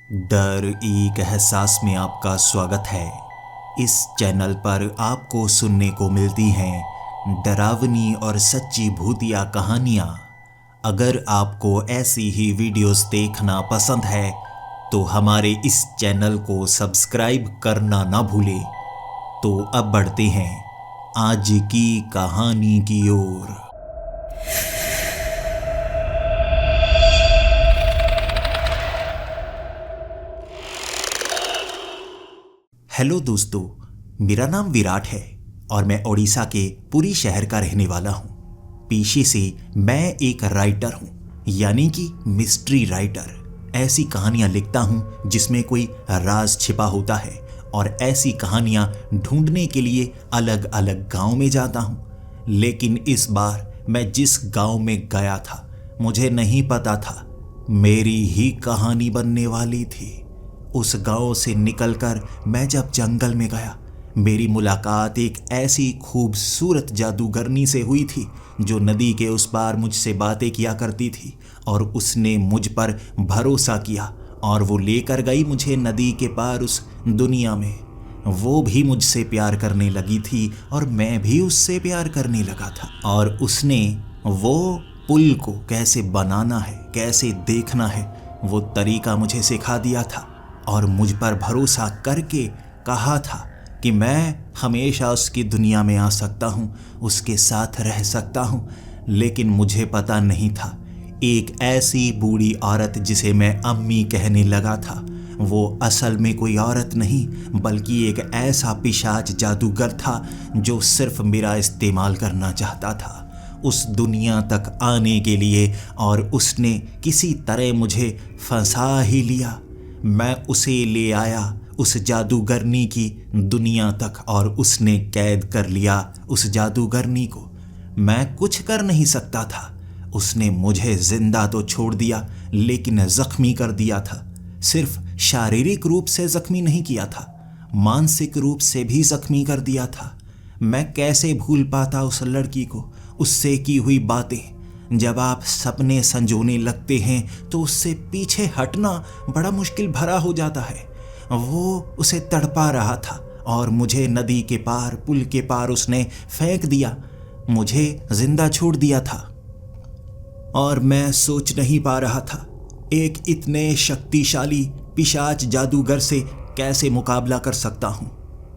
डर एक एहसास में आपका स्वागत है। इस चैनल पर आपको सुनने को मिलती हैं डरावनी और सच्ची भूतिया कहानियाँ। अगर आपको ऐसी ही वीडियोस देखना पसंद है तो हमारे इस चैनल को सब्सक्राइब करना ना भूलें। तो अब बढ़ते हैं आज की कहानी की ओर। हेलो दोस्तों, मेरा नाम विराट है और मैं ओडिशा के पुरी शहर का रहने वाला हूँ। पेशे से मैं एक राइटर हूँ, यानी कि मिस्ट्री राइटर। ऐसी कहानियाँ लिखता हूँ जिसमें कोई राज छिपा होता है और ऐसी कहानियाँ ढूंढने के लिए अलग अलग गांव में जाता हूँ। लेकिन इस बार मैं जिस गांव में गया था मुझे नहीं पता था मेरी ही कहानी बनने वाली थी। उस गांव से निकलकर मैं जब जंगल में गया, मेरी मुलाकात एक ऐसी खूबसूरत जादूगरनी से हुई थी जो नदी के उस पार मुझसे बातें किया करती थी और उसने मुझ पर भरोसा किया और वो लेकर गई मुझे नदी के पार उस दुनिया में। वो भी मुझसे प्यार करने लगी थी और मैं भी उससे प्यार करने लगा था और उसने वो पुल को कैसे बनाना है, कैसे देखना है, वो तरीका मुझे सिखा दिया था और मुझ पर भरोसा करके कहा था कि मैं हमेशा उसकी दुनिया में आ सकता हूँ, उसके साथ रह सकता हूँ। लेकिन मुझे पता नहीं था एक ऐसी बूढ़ी औरत जिसे मैं अम्मी कहने लगा था, वो असल में कोई औरत नहीं बल्कि एक ऐसा पिशाच जादूगर था जो सिर्फ मेरा इस्तेमाल करना चाहता था उस दुनिया तक आने के लिए, और उसने किसी तरह मुझे फंसा ही लिया। मैं उसे ले आया उस जादूगरनी की दुनिया तक और उसने कैद कर लिया उस जादूगरनी को। मैं कुछ कर नहीं सकता था। उसने मुझे जिंदा तो छोड़ दिया लेकिन जख्मी कर दिया था। सिर्फ शारीरिक रूप से जख्मी नहीं किया था, मानसिक रूप से भी जख्मी कर दिया था। मैं कैसे भूल पाता उस लड़की को, उससे की हुई बातें। जब आप सपने संजोने लगते हैं तो उससे पीछे हटना बड़ा मुश्किल भरा हो जाता है। वो उसे तड़पा रहा था और मुझे नदी के पार, पुल के पार उसने फेंक दिया, मुझे जिंदा छोड़ दिया था। और मैं सोच नहीं पा रहा था एक इतने शक्तिशाली पिशाच जादूगर से कैसे मुकाबला कर सकता हूँ,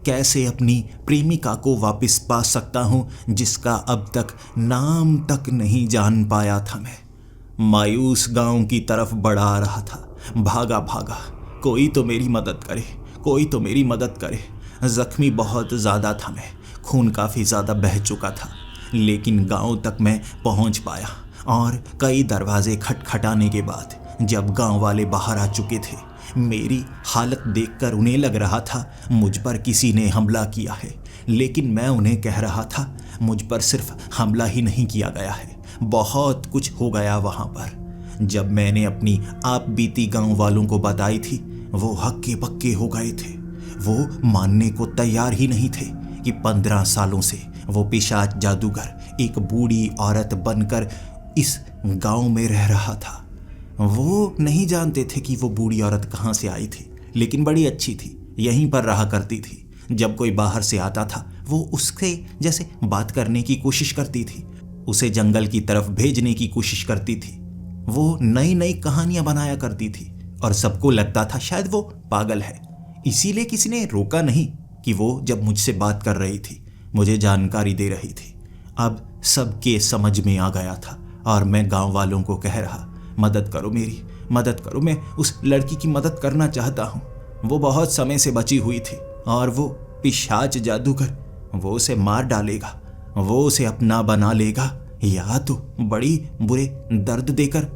कैसे अपनी प्रेमिका को वापस पा सकता हूँ जिसका अब तक नाम तक नहीं जान पाया था। मैं मायूस गांव की तरफ बढ़ा रहा था, भागा भागा। कोई तो मेरी मदद करे, कोई तो मेरी मदद करे। जख्मी बहुत ज़्यादा था मैं, खून काफ़ी ज़्यादा बह चुका था, लेकिन गांव तक मैं पहुंच पाया और कई दरवाजे खटखटाने के बाद जब गांव वाले बाहर आ चुके थे, मेरी हालत देखकर उन्हें लग रहा था मुझ पर किसी ने हमला किया है। लेकिन मैं उन्हें कह रहा था मुझ पर सिर्फ हमला ही नहीं किया गया है, बहुत कुछ हो गया वहाँ पर। जब मैंने अपनी आप बीती गांव वालों को बताई थी, वो हक्के बक्के हो गए थे। वो मानने को तैयार ही नहीं थे कि 15 सालों से वो पिशाच जादूगर एक बूढ़ी औरत बनकर इस गांव में रह रहा था। वो नहीं जानते थे कि वो बूढ़ी औरत कहाँ से आई थी, लेकिन बड़ी अच्छी थी, यहीं पर रहा करती थी। जब कोई बाहर से आता था वो उसके जैसे बात करने की कोशिश करती थी, उसे जंगल की तरफ भेजने की कोशिश करती थी। वो नई नई कहानियां बनाया करती थी और सबको लगता था शायद वो पागल है। इसीलिए किसी ने रोका नहीं कि वो जब मुझसे बात कर रही थी, मुझे जानकारी दे रही थी। अब सबके समझ में आ गया था और मैं गाँव वालों को कह रहा, मदद करो, मेरी मदद करो, मैं उस लड़की की मदद करना चाहता हूँ। वो बहुत समय से बची हुई थी और वो पिशाच जादूगर वो उसे मार डालेगा, वो उसे अपना बना लेगा, या तो बड़ी बुरे दर्द देकर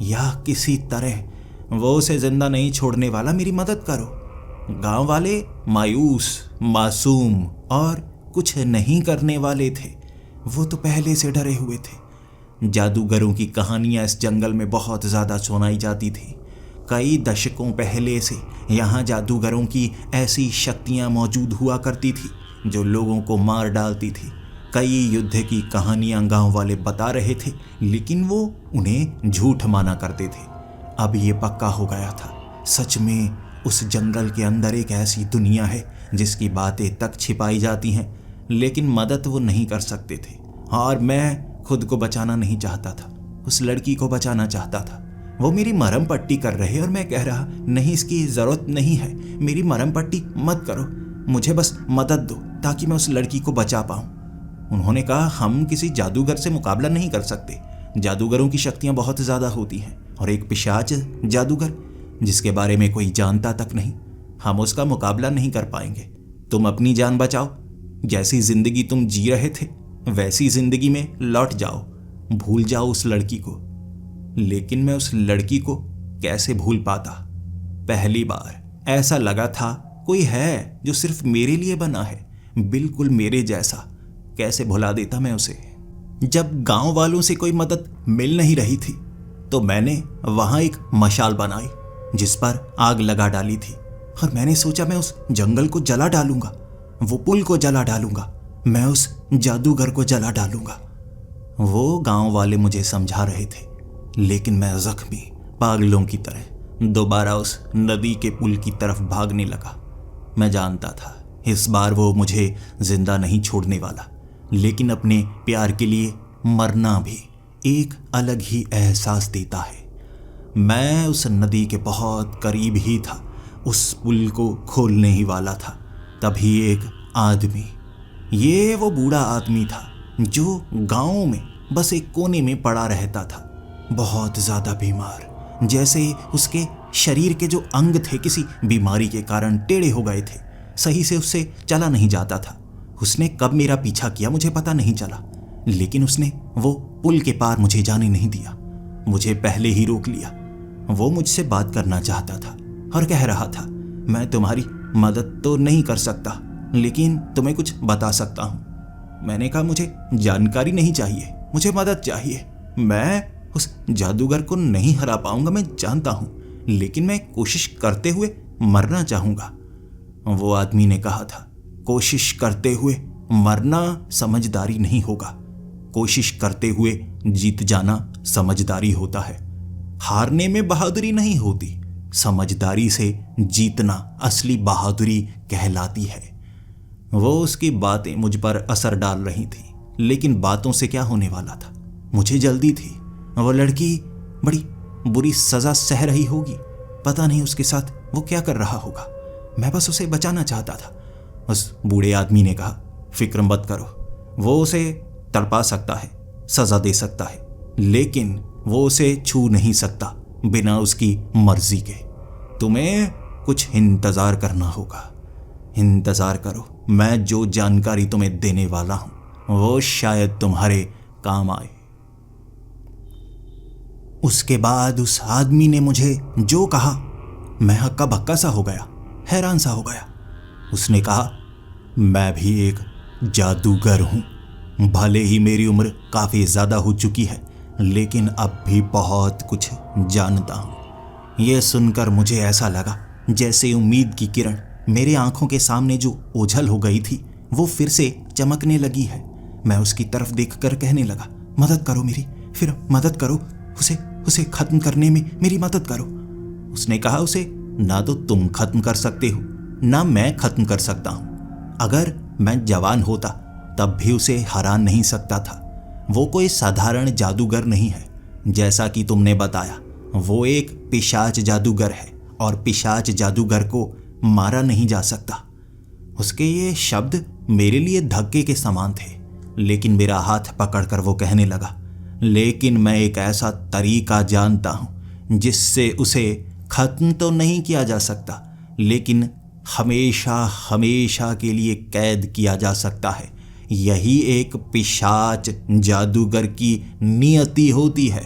या किसी तरह। वो उसे जिंदा नहीं छोड़ने वाला, मेरी मदद करो। गांव वाले मायूस, मासूम और कुछ नहीं करने वाले थे। वो तो पहले से डरे हुए थे। जादूगरों की कहानियां इस जंगल में बहुत ज़्यादा सुनाई जाती थी। कई दशकों पहले से यहाँ जादूगरों की ऐसी शक्तियाँ मौजूद हुआ करती थी जो लोगों को मार डालती थी। कई युद्ध की कहानियाँ गांव वाले बता रहे थे, लेकिन वो उन्हें झूठ माना करते थे। अब ये पक्का हो गया था सच में उस जंगल के अंदर एक ऐसी दुनिया है जिसकी बातें तक छिपाई जाती हैं, लेकिन मदद वो नहीं कर सकते थे। और मैं खुद को बचाना नहीं चाहता था, उस लड़की को बचाना चाहता था। वो मेरी मरहम पट्टी कर रहे और मैं कह रहा, नहीं, इसकी ज़रूरत नहीं है, मेरी मरहम पट्टी मत करो, मुझे बस मदद दो ताकि मैं उस लड़की को बचा पाऊँ। उन्होंने कहा, हम किसी जादूगर से मुकाबला नहीं कर सकते, जादूगरों की शक्तियाँ बहुत ज़्यादा होती हैं, और एक पिशाच जादूगर जिसके बारे में कोई जानता तक नहीं, हम उसका मुकाबला नहीं कर पाएंगे। तुम अपनी जान बचाओ, जैसी ज़िंदगी तुम जी रहे थे वैसी ज़िंदगी में लौट जाओ, भूल जाओ उस लड़की को। लेकिन मैं उस लड़की को कैसे भूल पाता? पहली बार ऐसा लगा था कोई है जो सिर्फ मेरे लिए बना है, बिल्कुल मेरे जैसा। कैसे भुला देता मैं उसे? जब गांव वालों से कोई मदद मिल नहीं रही थी तो मैंने वहां एक मशाल बनाई जिस पर आग लगा डाली थी, और मैंने सोचा मैं उस जंगल को जला डालूंगा, वो पुल को जला डालूंगा, मैं उस जादूगर को जला डालूंगा। वो गांव वाले मुझे समझा रहे थे, लेकिन मैं जख्मी पागलों की तरह दोबारा उस नदी के पुल की तरफ भागने लगा। मैं जानता था इस बार वो मुझे जिंदा नहीं छोड़ने वाला, लेकिन अपने प्यार के लिए मरना भी एक अलग ही एहसास देता है। मैं उस नदी के बहुत करीब ही था, उस पुल को खोलने ही वाला था। तभी एक आदमी, ये वो बूढ़ा आदमी था जो गांव में बस एक कोने में पड़ा रहता था, बहुत ज़्यादा बीमार, जैसे उसके शरीर के जो अंग थे किसी बीमारी के कारण टेढ़े हो गए थे, सही से उससे चला नहीं जाता था। उसने कब मेरा पीछा किया मुझे पता नहीं चला, लेकिन उसने वो पुल के पार मुझे जाने नहीं दिया, मुझे पहले ही रोक लिया। वो मुझसे बात करना चाहता था और कह रहा था, मैं तुम्हारी मदद तो नहीं कर सकता, लेकिन तुम्हें कुछ बता सकता हूँ। मैंने कहा, मुझे जानकारी नहीं चाहिए, मुझे मदद चाहिए। मैं उस जादूगर को नहीं हरा पाऊंगा, मैं जानता हूँ, लेकिन मैं कोशिश करते हुए मरना चाहूँगा। वो आदमी ने कहा था, कोशिश करते हुए मरना समझदारी नहीं होगा, कोशिश करते हुए जीत जाना समझदारी होता है। हारने में बहादुरी नहीं होती, समझदारी से जीतना असली बहादुरी कहलाती है। वो उसकी बातें मुझ पर असर डाल रही थी, लेकिन बातों से क्या होने वाला था? मुझे जल्दी थी। वो लड़की बड़ी बुरी सजा सह रही होगी, पता नहीं उसके साथ वो क्या कर रहा होगा, मैं बस उसे बचाना चाहता था। उस बूढ़े आदमी ने कहा, फिक्र मत करो, वो उसे तड़पा सकता है, सजा दे सकता है, लेकिन वो उसे छू नहीं सकता बिना उसकी मर्जी के। तुम्हें कुछ इंतजार करना होगा, इंतजार करो, मैं जो जानकारी तुम्हें देने वाला हूं वो शायद तुम्हारे काम आए। उसके बाद उस आदमी ने मुझे जो कहा, मैं हक्का बक्का सा हो गया, हैरान सा हो गया। उसने कहा, मैं भी एक जादूगर हूं, भले ही मेरी उम्र काफ़ी ज़्यादा हो चुकी है, लेकिन अब भी बहुत कुछ जानता हूं। यह सुनकर मुझे ऐसा लगा जैसे उम्मीद की किरण मेरे आंखों के सामने जो ओझल हो गई थी वो फिर से चमकने लगी है। मैं उसकी तरफ देखकर कहने लगा, मदद करो मेरी, फिर मदद करो, उसे खत्म करने में मेरी मदद करो। उसने कहा, उसे ना तो तुम खत्म कर सकते हो ना मैं खत्म कर सकता हूं। अगर मैं जवान होता तब भी उसे हरा नहीं सकता था। वो कोई साधारण जादूगर नहीं है, जैसा कि तुमने बताया, वो एक पिशाच जादूगर है और पिशाच जादूगर को मारा नहीं जा सकता। उसके ये शब्द मेरे लिए धक्के के समान थे, लेकिन मेरा हाथ पकड़कर वो कहने लगा, लेकिन मैं एक ऐसा तरीका जानता हूं जिससे उसे खत्म तो नहीं किया जा सकता, लेकिन हमेशा हमेशा के लिए कैद किया जा सकता है। यही एक पिशाच जादूगर की नियति होती है।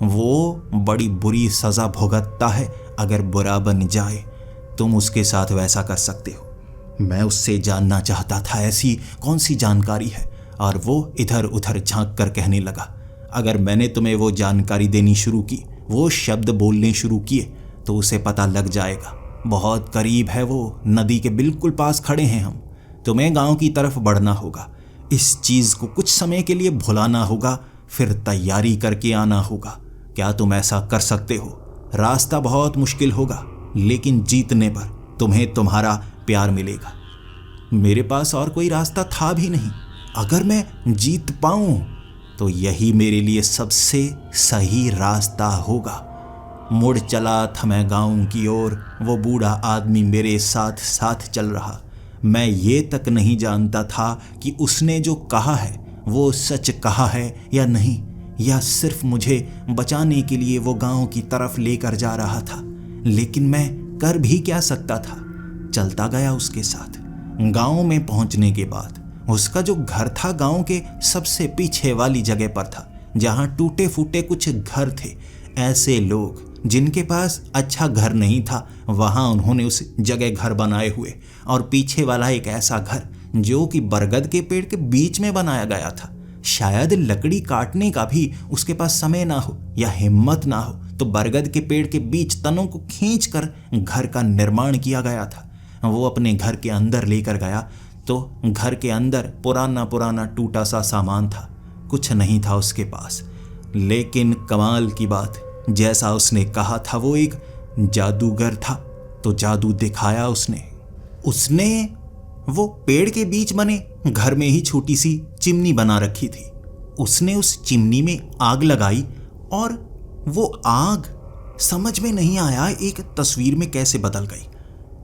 वो बड़ी बुरी सज़ा भुगतता है अगर बुरा बन जाए। तुम उसके साथ वैसा कर सकते हो। मैं उससे जानना चाहता था ऐसी कौन सी जानकारी है, और वो इधर उधर झांक कर कहने लगा, अगर मैंने तुम्हें वो जानकारी देनी शुरू की, वो शब्द बोलने शुरू किए, तो उसे पता लग जाएगा। बहुत करीब है वो, नदी के बिल्कुल पास खड़े हैं हम। तुम्हें गांव की तरफ बढ़ना होगा, इस चीज़ को कुछ समय के लिए भुलाना होगा, फिर तैयारी करके आना होगा। क्या तुम ऐसा कर सकते हो? रास्ता बहुत मुश्किल होगा, लेकिन जीतने पर तुम्हें तुम्हारा प्यार मिलेगा। मेरे पास और कोई रास्ता था भी नहीं। अगर मैं जीत पाऊं तो यही मेरे लिए सबसे सही रास्ता होगा। मुड़ चला था मैं गांव की ओर, वो बूढ़ा आदमी मेरे साथ साथ चल रहा। मैं ये तक नहीं जानता था कि उसने जो कहा है वो सच कहा है या नहीं, या सिर्फ मुझे बचाने के लिए वो गांव की तरफ लेकर जा रहा था। लेकिन मैं कर भी क्या सकता था, चलता गया उसके साथ। गांव में पहुंचने के बाद उसका जो घर था गांव के सबसे पीछे वाली जगह पर था, जहां टूटे फूटे कुछ घर थे। ऐसे लोग जिनके पास अच्छा घर नहीं था, वहां उन्होंने उस जगह घर बनाए हुए, और पीछे वाला एक ऐसा घर जो कि बरगद के पेड़ के बीच में बनाया गया था। शायद लकड़ी काटने का भी उसके पास समय ना हो या हिम्मत ना हो, तो बरगद के पेड़ के बीच तनों को खींचकर घर का निर्माण किया गया था। वो अपने घर के अंदर लेकर गया तो घर के अंदर पुराना पुराना टूटा सा सामान था, कुछ नहीं था उसके पास। लेकिन कमाल की बात, जैसा उसने कहा था वो एक जादूगर था, तो जादू दिखाया उसने वो पेड़ के बीच बने घर में ही छोटी सी चिमनी बना रखी थी। उसने उस चिमनी में आग लगाई और वो आग समझ में नहीं आया एक तस्वीर में कैसे बदल गई।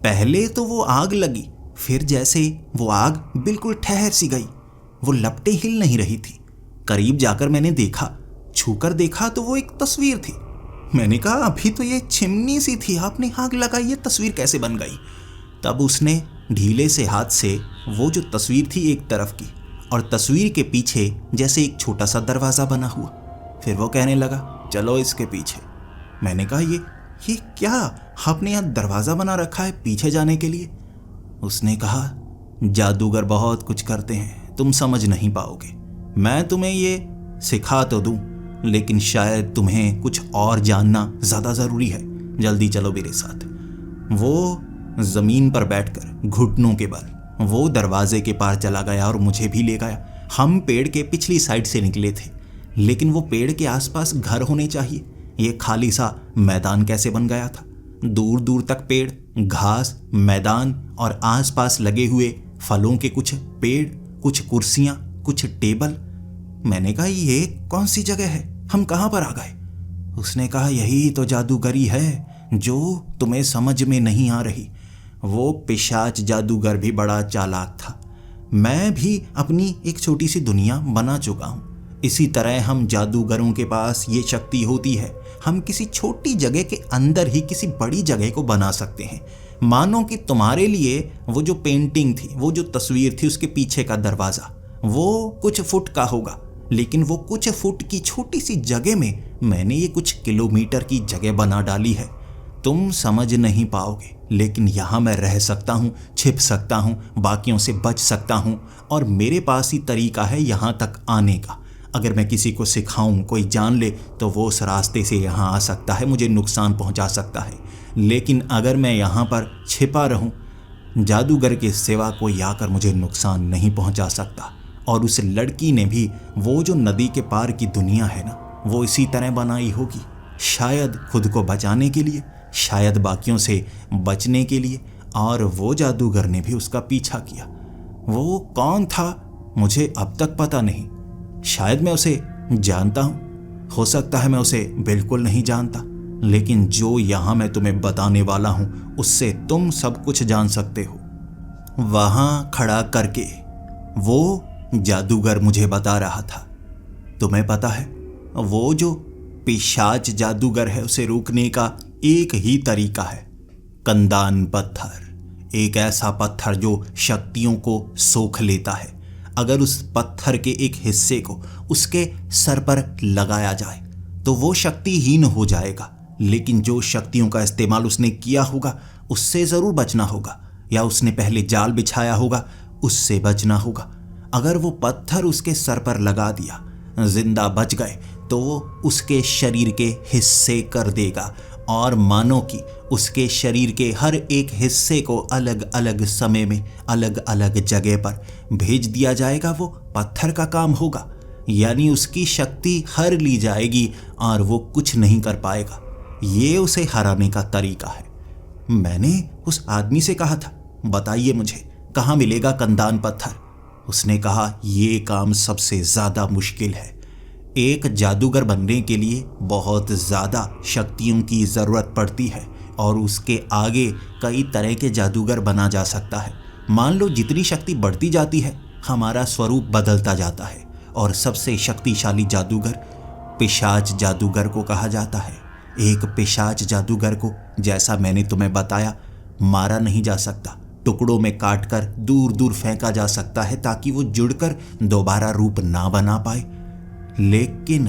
पहले तो वो आग लगी, फिर जैसे वो आग बिल्कुल ठहर सी गई, वो लपटें हिल नहीं रही थी। करीब जाकर मैंने देखा, छूकर देखा तो वो एक तस्वीर थी। मैंने कहा अभी तो ये चिमनी सी थी, आपने आग लगाई, ये तस्वीर कैसे बन गई? तब उसने ढीले से हाथ से वो जो तस्वीर थी एक तरफ की, और तस्वीर के पीछे जैसे एक छोटा सा दरवाज़ा बना हुआ। फिर वो कहने लगा चलो इसके पीछे। मैंने कहा ये क्या, आपने यहाँ दरवाज़ा बना रखा है पीछे जाने के लिए? उसने कहा जादूगर बहुत कुछ करते हैं, तुम समझ नहीं पाओगे। मैं तुम्हें ये सिखा तो दूं, लेकिन शायद तुम्हें कुछ और जानना ज़्यादा ज़रूरी है। जल्दी चलो मेरे साथ। वो ज़मीन पर बैठकर घुटनों के बल वो दरवाजे के पार चला गया और मुझे भी ले गया। हम पेड़ के पिछली साइड से निकले थे, लेकिन वो पेड़ के आसपास घर होने चाहिए, ये खाली सा मैदान कैसे बन गया था? दूर दूर तक पेड़, घास, मैदान और आसपास लगे हुए फलों के कुछ पेड़, कुछ कुर्सियां, कुछ टेबल। मैंने कहा ये कौन सी जगह है, हम कहाँ पर आ गए? उसने कहा यही तो जादूगरी है जो तुम्हें समझ में नहीं आ रही। वो पिशाच जादूगर भी बड़ा चालाक था। मैं भी अपनी एक छोटी सी दुनिया बना चुका हूँ। इसी तरह हम जादूगरों के पास ये शक्ति होती है, हम किसी छोटी जगह के अंदर ही किसी बड़ी जगह को बना सकते हैं। मानो कि तुम्हारे लिए वो जो पेंटिंग थी, वो जो तस्वीर थी, उसके पीछे का दरवाज़ा वो कुछ फुट का होगा, लेकिन वो कुछ फुट की छोटी सी जगह में मैंने ये कुछ किलोमीटर की जगह बना डाली है। तुम समझ नहीं पाओगे, लेकिन यहाँ मैं रह सकता हूँ, छिप सकता हूँ, बाकियों से बच सकता हूँ, और मेरे पास ही तरीका है यहाँ तक आने का। अगर मैं किसी को सिखाऊं, कोई जान ले, तो वो उस रास्ते से यहाँ आ सकता है, मुझे नुकसान पहुँचा सकता है। लेकिन अगर मैं यहाँ पर छिपा रहूँ, जादूगर के सिवा कोई आकर मुझे नुकसान नहीं पहुँचा सकता। और उस लड़की ने भी वो जो नदी के पार की दुनिया है ना, वो इसी तरह बनाई होगी, शायद खुद को बचाने के लिए, शायद बाकियों से बचने के लिए। और वो जादूगर ने भी उसका पीछा किया। वो कौन था मुझे अब तक पता नहीं। शायद मैं उसे जानता हूँ, हो सकता है मैं उसे बिल्कुल नहीं जानता, लेकिन जो यहाँ मैं तुम्हें बताने वाला हूँ उससे तुम सब कुछ जान सकते हो। वहाँ खड़ा करके वो जादूगर मुझे बता रहा था, तुम्हें पता है वो जो पिशाच जादूगर है उसे रोकने का एक ही तरीका है, कंदान पत्थर। एक ऐसा पत्थर जो शक्तियों को सोख लेता है। अगर उस पत्थर के एक हिस्से को उसके सर पर लगाया जाए तो वो शक्तिहीन हो जाएगा, लेकिन जो शक्तियों का इस्तेमाल उसने किया होगा उससे ज़रूर बचना होगा, या उसने पहले जाल बिछाया होगा उससे बचना होगा। अगर वो पत्थर उसके सर पर लगा दिया, जिंदा बच गए, तो वो उसके शरीर के हिस्से कर देगा, और मानो कि उसके शरीर के हर एक हिस्से को अलग अलग समय में अलग अलग जगह पर भेज दिया जाएगा। वो पत्थर का काम होगा, यानी उसकी शक्ति हर ली जाएगी और वो कुछ नहीं कर पाएगा। ये उसे हराने का तरीका है। मैंने उस आदमी से कहा था, बताइए मुझे कहाँ मिलेगा कंदान पत्थर। उसने कहा, ये काम सबसे ज्यादा मुश्किल है। एक जादूगर बनने के लिए बहुत ज्यादा शक्तियों की जरूरत पड़ती है और उसके आगे कई तरह के जादूगर बना जा सकता है। मान लो जितनी शक्ति बढ़ती जाती है हमारा स्वरूप बदलता जाता है और सबसे शक्तिशाली जादूगर पिशाच जादूगर को कहा जाता है। एक पिशाच जादूगर को, जैसा मैंने तुम्हें बताया, मारा नहीं जा सकता, टुकड़ों में काटकर दूर दूर फेंका जा सकता है ताकि वो जुड़कर दोबारा रूप ना बना पाए। लेकिन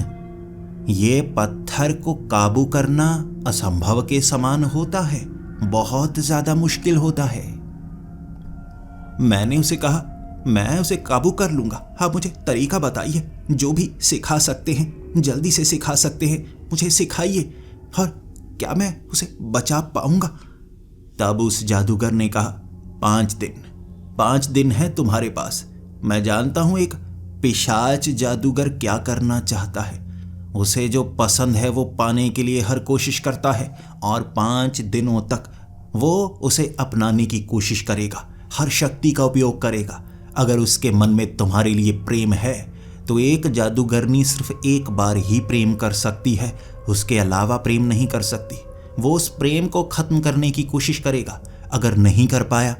ये पत्थर को काबू करना असंभव के समान होता है, बहुत ज्यादा मुश्किल होता है। मैंने उसे कहा, मैं उसे काबू कर लूंगा, आप मुझे तरीका बताइए, जो भी सिखा सकते हैं, जल्दी से सिखा सकते हैं, मुझे सिखाइए, और क्या मैं उसे बचा पाऊंगा? तब उस जादूगर ने कहा, 5 दिन है तुम्हारे पास। मैं जानता हूं एक पिशाच जादूगर क्या करना चाहता है। उसे जो पसंद है वो पाने के लिए हर कोशिश करता है और 5 दिनों तक वो उसे अपनाने की कोशिश करेगा, हर शक्ति का उपयोग करेगा। अगर उसके मन में तुम्हारे लिए प्रेम है तो एक जादूगरनी सिर्फ एक बार ही प्रेम कर सकती है, उसके अलावा प्रेम नहीं कर सकती। वो उस प्रेम को खत्म करने की कोशिश करेगा, अगर नहीं कर पाया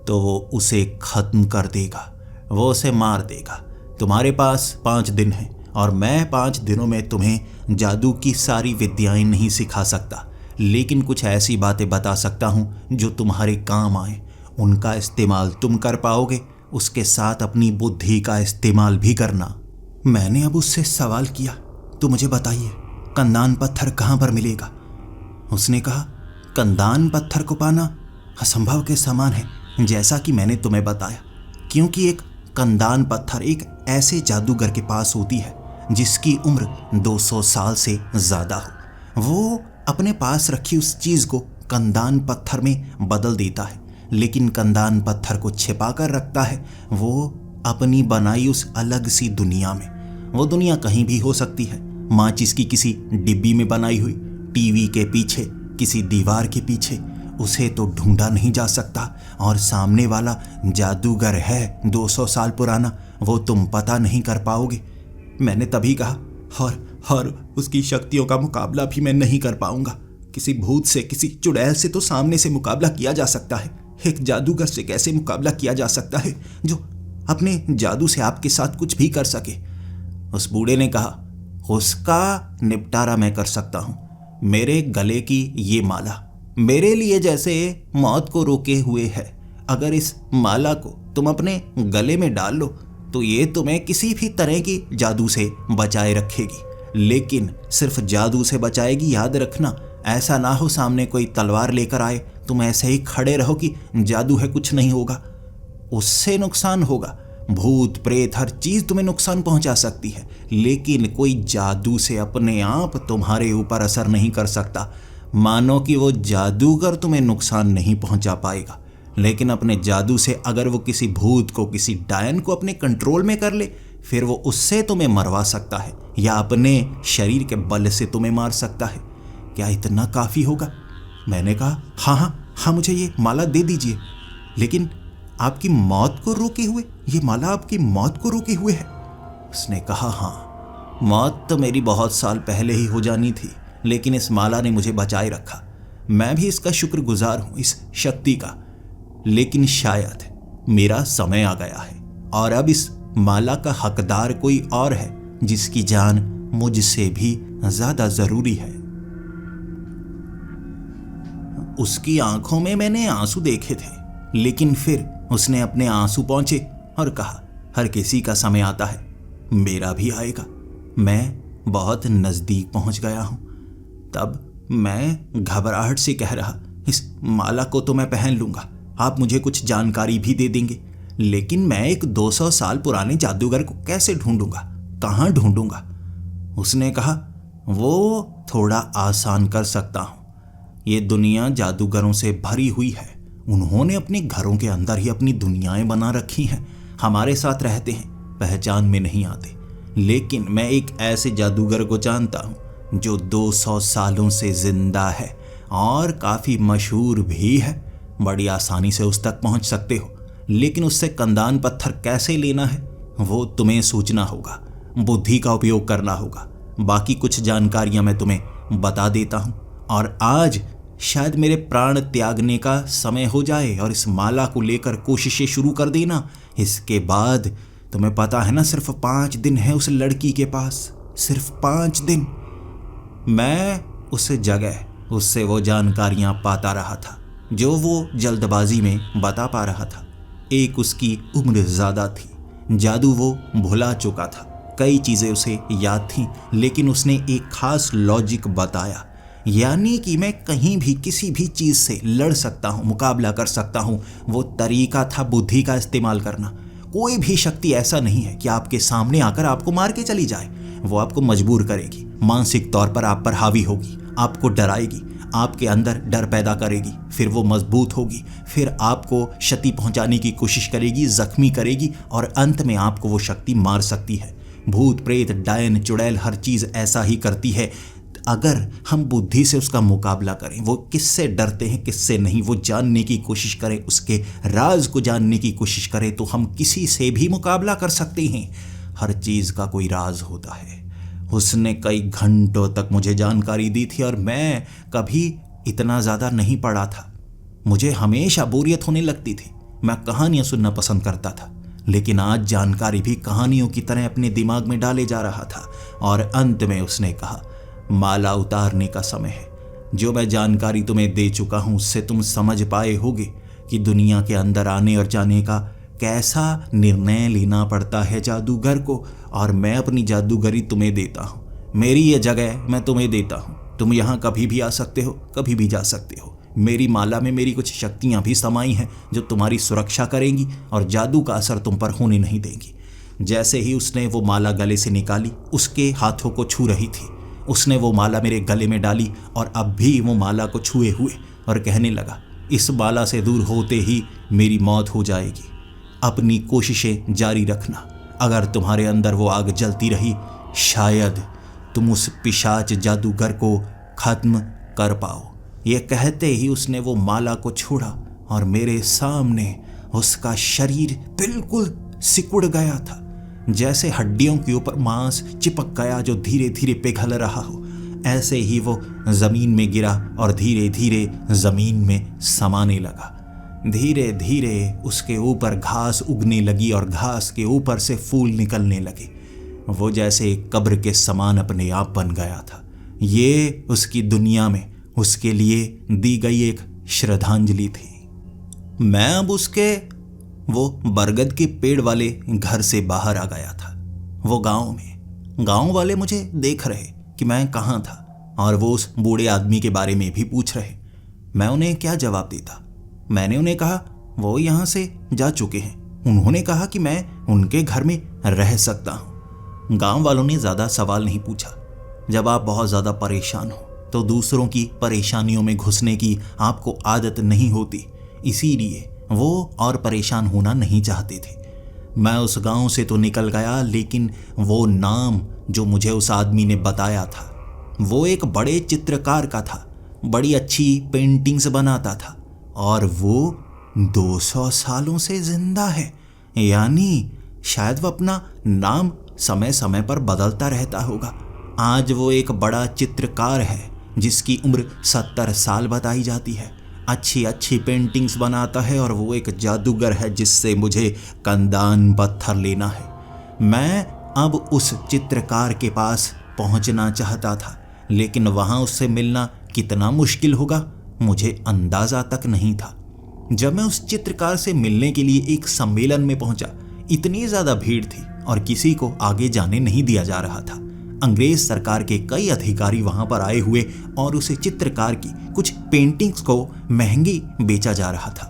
तो वो उसे खत्म कर देगा, वो उसे मार देगा। तुम्हारे पास 5 दिन हैं और मैं 5 दिनों में तुम्हें जादू की सारी विद्याएं नहीं सिखा सकता, लेकिन कुछ ऐसी बातें बता सकता हूं जो तुम्हारे काम आए। उनका इस्तेमाल तुम कर पाओगे, उसके साथ अपनी बुद्धि का इस्तेमाल भी करना। मैंने अब उससे सवाल किया, तो मुझे बताइए कंदान पत्थर कहाँ पर मिलेगा? उसने कहा, कंदान पत्थर को पाना असंभव के समान है, जैसा कि मैंने तुम्हें बताया, क्योंकि एक कंदान पत्थर एक ऐसे जादूगर के पास होती है जिसकी उम्र 200 साल से ज्यादा हो। वो अपने पास रखी उस चीज को कंदान पत्थर में बदल देता है, लेकिन कंदान पत्थर को छिपा कर रखता है वो अपनी बनाई उस अलग सी दुनिया में। वो दुनिया कहीं भी हो सकती है, माचिस की किसी डिब्बी में बनाई हुई, टीवी के पीछे, किसी दीवार के पीछे। उसे तो ढूंढा नहीं जा सकता और सामने वाला जादूगर है 200 साल पुराना, वो तुम पता नहीं कर पाओगे। मैंने तभी कहा, और उसकी शक्तियों का मुकाबला भी मैं नहीं कर पाऊंगा। किसी भूत से, किसी चुड़ैल से तो सामने से मुकाबला किया जा सकता है, एक जादूगर से कैसे मुकाबला किया जा सकता है जो अपने जादू से आपके साथ कुछ भी कर सके? उस बूढ़े ने कहा, उसका निपटारा मैं कर सकता हूं। मेरे गले की ये माला मेरे लिए जैसे मौत को रोके हुए है। अगर इस माला को तुम अपने गले में डाल लो तो ये तुम्हें किसी भी तरह की जादू से बचाए रखेगी, लेकिन सिर्फ जादू से बचाएगी, याद रखना। ऐसा ना हो सामने कोई तलवार लेकर आए, तुम ऐसे ही खड़े रहो कि जादू है, कुछ नहीं होगा। उससे नुकसान होगा, भूत प्रेत हर चीज तुम्हें नुकसान पहुंचा सकती है, लेकिन कोई जादू से अपने आप तुम्हारे ऊपर असर नहीं कर सकता। मानो कि वो जादूगर तुम्हें नुकसान नहीं पहुंचा पाएगा, लेकिन अपने जादू से अगर वो किसी भूत को, किसी डायन को अपने कंट्रोल में कर ले, फिर वो उससे तुम्हें मरवा सकता है या अपने शरीर के बल से तुम्हें मार सकता है। क्या इतना काफी होगा? मैंने कहा, हाँ, मुझे ये माला दे दीजिए, लेकिन आपकी मौत को रोके हुए, ये माला आपकी मौत को रोके हुए है। उसने कहा, हाँ, मौत तो मेरी बहुत साल पहले ही हो जानी थी, लेकिन इस माला ने मुझे बचाए रखा। मैं भी इसका शुक्रगुजार हूं, इस शक्ति का। लेकिन शायद मेरा समय आ गया है और अब इस माला का हकदार कोई और है जिसकी जान मुझसे भी ज्यादा जरूरी है। उसकी आंखों में मैंने आंसू देखे थे, लेकिन फिर उसने अपने आंसू पोंछे और कहा, हर किसी का समय आता है, मेरा भी आएगा। मैं बहुत नजदीक पहुंच गया हूं। तब मैं घबराहट से कह रहा, इस माला को तो मैं पहन लूंगा, आप मुझे कुछ जानकारी भी दे देंगे, लेकिन मैं एक 200 साल पुराने जादूगर को कैसे ढूंढूंगा, कहां ढूंढूंगा? उसने कहा, वो थोड़ा आसान कर सकता हूं। ये दुनिया जादूगरों से भरी हुई है। उन्होंने अपने घरों के अंदर ही अपनी दुनियाएं बना रखी हैं, हमारे साथ रहते हैं, पहचान में नहीं आते। लेकिन मैं एक ऐसे जादूगर को जानता हूं जो 200 सालों से जिंदा है और काफ़ी मशहूर भी है। बड़ी आसानी से उस तक पहुंच सकते हो, लेकिन उससे कंदान पत्थर कैसे लेना है वो तुम्हें सोचना होगा, बुद्धि का उपयोग करना होगा। बाकी कुछ जानकारियां मैं तुम्हें बता देता हूं, और आज शायद मेरे प्राण त्यागने का समय हो जाए और इस माला को लेकर कोशिशें शुरू कर देना। इसके बाद तुम्हें पता है ना, सिर्फ 5 दिन है उस लड़की के पास, सिर्फ 5 दिन। मैं उस जगह उससे वो जानकारियां पाता रहा था जो वो जल्दबाजी में बता पा रहा था। एक, उसकी उम्र ज़्यादा थी, जादू वो भुला चुका था, कई चीज़ें उसे याद थीं, लेकिन उसने एक खास लॉजिक बताया, यानी कि मैं कहीं भी किसी भी चीज़ से लड़ सकता हूँ, मुकाबला कर सकता हूँ। वो तरीका था बुद्धि का इस्तेमाल करना। कोई भी शक्ति ऐसा नहीं है कि आपके सामने आकर आपको मार के चली जाए। वो आपको मजबूर करेगी, मानसिक तौर पर आप पर हावी होगी, आपको डराएगी, आपके अंदर डर पैदा करेगी, फिर वो मजबूत होगी, फिर आपको क्षति पहुंचाने की कोशिश करेगी, जख्मी करेगी, और अंत में आपको वो शक्ति मार सकती है। भूत प्रेत डायन चुड़ैल हर चीज़ ऐसा ही करती है। अगर हम बुद्धि से उसका मुकाबला करें, वो किससे डरते हैं किससे नहीं, वो जानने की कोशिश करें, उसके राज को जानने की कोशिश करें, तो हम किसी से भी मुकाबला कर सकते हैं। हर चीज़ का कोई राज होता है। उसने कई घंटों तक मुझे जानकारी दी थी और मैं कभी इतना ज़्यादा नहीं पढ़ा था। मुझे हमेशा बोरियत होने लगती थी। मैं कहानियाँ सुनना पसंद करता था, लेकिन आज जानकारी भी कहानियों की तरह अपने दिमाग में डाले जा रहा था। और अंत में उसने कहा, माला उतारने का समय है। जो मैं जानकारी तुम्हें दे चुका हूँ उससे तुम समझ पाए होगे कि दुनिया के अंदर आने और जाने का कैसा निर्णय लेना पड़ता है जादूगर को, और मैं अपनी जादूगरी तुम्हें देता हूँ। मेरी ये जगह मैं तुम्हें देता हूँ। तुम यहाँ कभी भी आ सकते हो, कभी भी जा सकते हो। मेरी माला में मेरी कुछ शक्तियाँ भी समाई हैं जो तुम्हारी सुरक्षा करेंगी और जादू का असर तुम पर होने नहीं देंगी। जैसे ही उसने वो माला गले से निकाली, उसके हाथों को छू रही थी। उसने वो माला मेरे गले में डाली और अब भी वो माला को छुए हुए, और कहने लगा, इस माला से दूर होते ही मेरी मौत हो जाएगी। अपनी कोशिशें जारी रखना। अगर तुम्हारे अंदर वो आग जलती रही, शायद तुम उस पिशाच जादूगर को खत्म कर पाओ। ये कहते ही उसने वो माला को छोड़ा और मेरे सामने उसका शरीर बिल्कुल सिकुड़ गया था, जैसे हड्डियों के ऊपर मांस चिपक गया जो धीरे धीरे पिघल रहा हो। ऐसे ही वो जमीन में गिरा और धीरे धीरे जमीन में समाने लगा। धीरे धीरे उसके ऊपर घास उगने लगी और घास के ऊपर से फूल निकलने लगे। वो जैसे एक कब्र के समान अपने आप बन गया था। ये उसकी दुनिया में उसके लिए दी गई एक श्रद्धांजलि थी। मैं अब उसके वो बरगद के पेड़ वाले घर से बाहर आ गया था। वो गांव में। गांव वाले मुझे देख रहे कि मैं कहाँ था, और वो उस बूढ़े आदमी के बारे में भी पूछ रहे। मैं उन्हें क्या जवाब देता? मैंने उन्हें कहा वो यहाँ से जा चुके हैं। उन्होंने कहा कि मैं उनके घर में रह सकता हूँ। गांव वालों ने ज़्यादा सवाल नहीं पूछा। जब आप बहुत ज़्यादा परेशान हो तो दूसरों की परेशानियों में घुसने की आपको आदत नहीं होती, इसीलिए वो और परेशान होना नहीं चाहते थे। मैं उस गांव से तो निकल गया, लेकिन वो नाम जो मुझे उस आदमी ने बताया था, वो एक बड़े चित्रकार का था। बड़ी अच्छी पेंटिंग्स बनाता था और वो 200 सालों से जिंदा है। यानी शायद वो अपना नाम समय समय पर बदलता रहता होगा। आज वो एक बड़ा चित्रकार है जिसकी उम्र 70 साल बताई जाती है। अच्छी अच्छी पेंटिंग्स बनाता है और वो एक जादूगर है जिससे मुझे कंदान पत्थर लेना है। मैं अब उस चित्रकार के पास पहुंचना चाहता था, लेकिन वहां उससे मिलना कितना मुश्किल होगा मुझे अंदाज़ा तक नहीं था। जब मैं उस चित्रकार से मिलने के लिए एक सम्मेलन में पहुंचा, इतनी ज़्यादा भीड़ थी और किसी को आगे जाने नहीं दिया जा रहा था। अंग्रेज सरकार के कई अधिकारी वहां पर आए हुए और उसे चित्रकार की कुछ पेंटिंग्स को महंगी बेचा जा रहा था।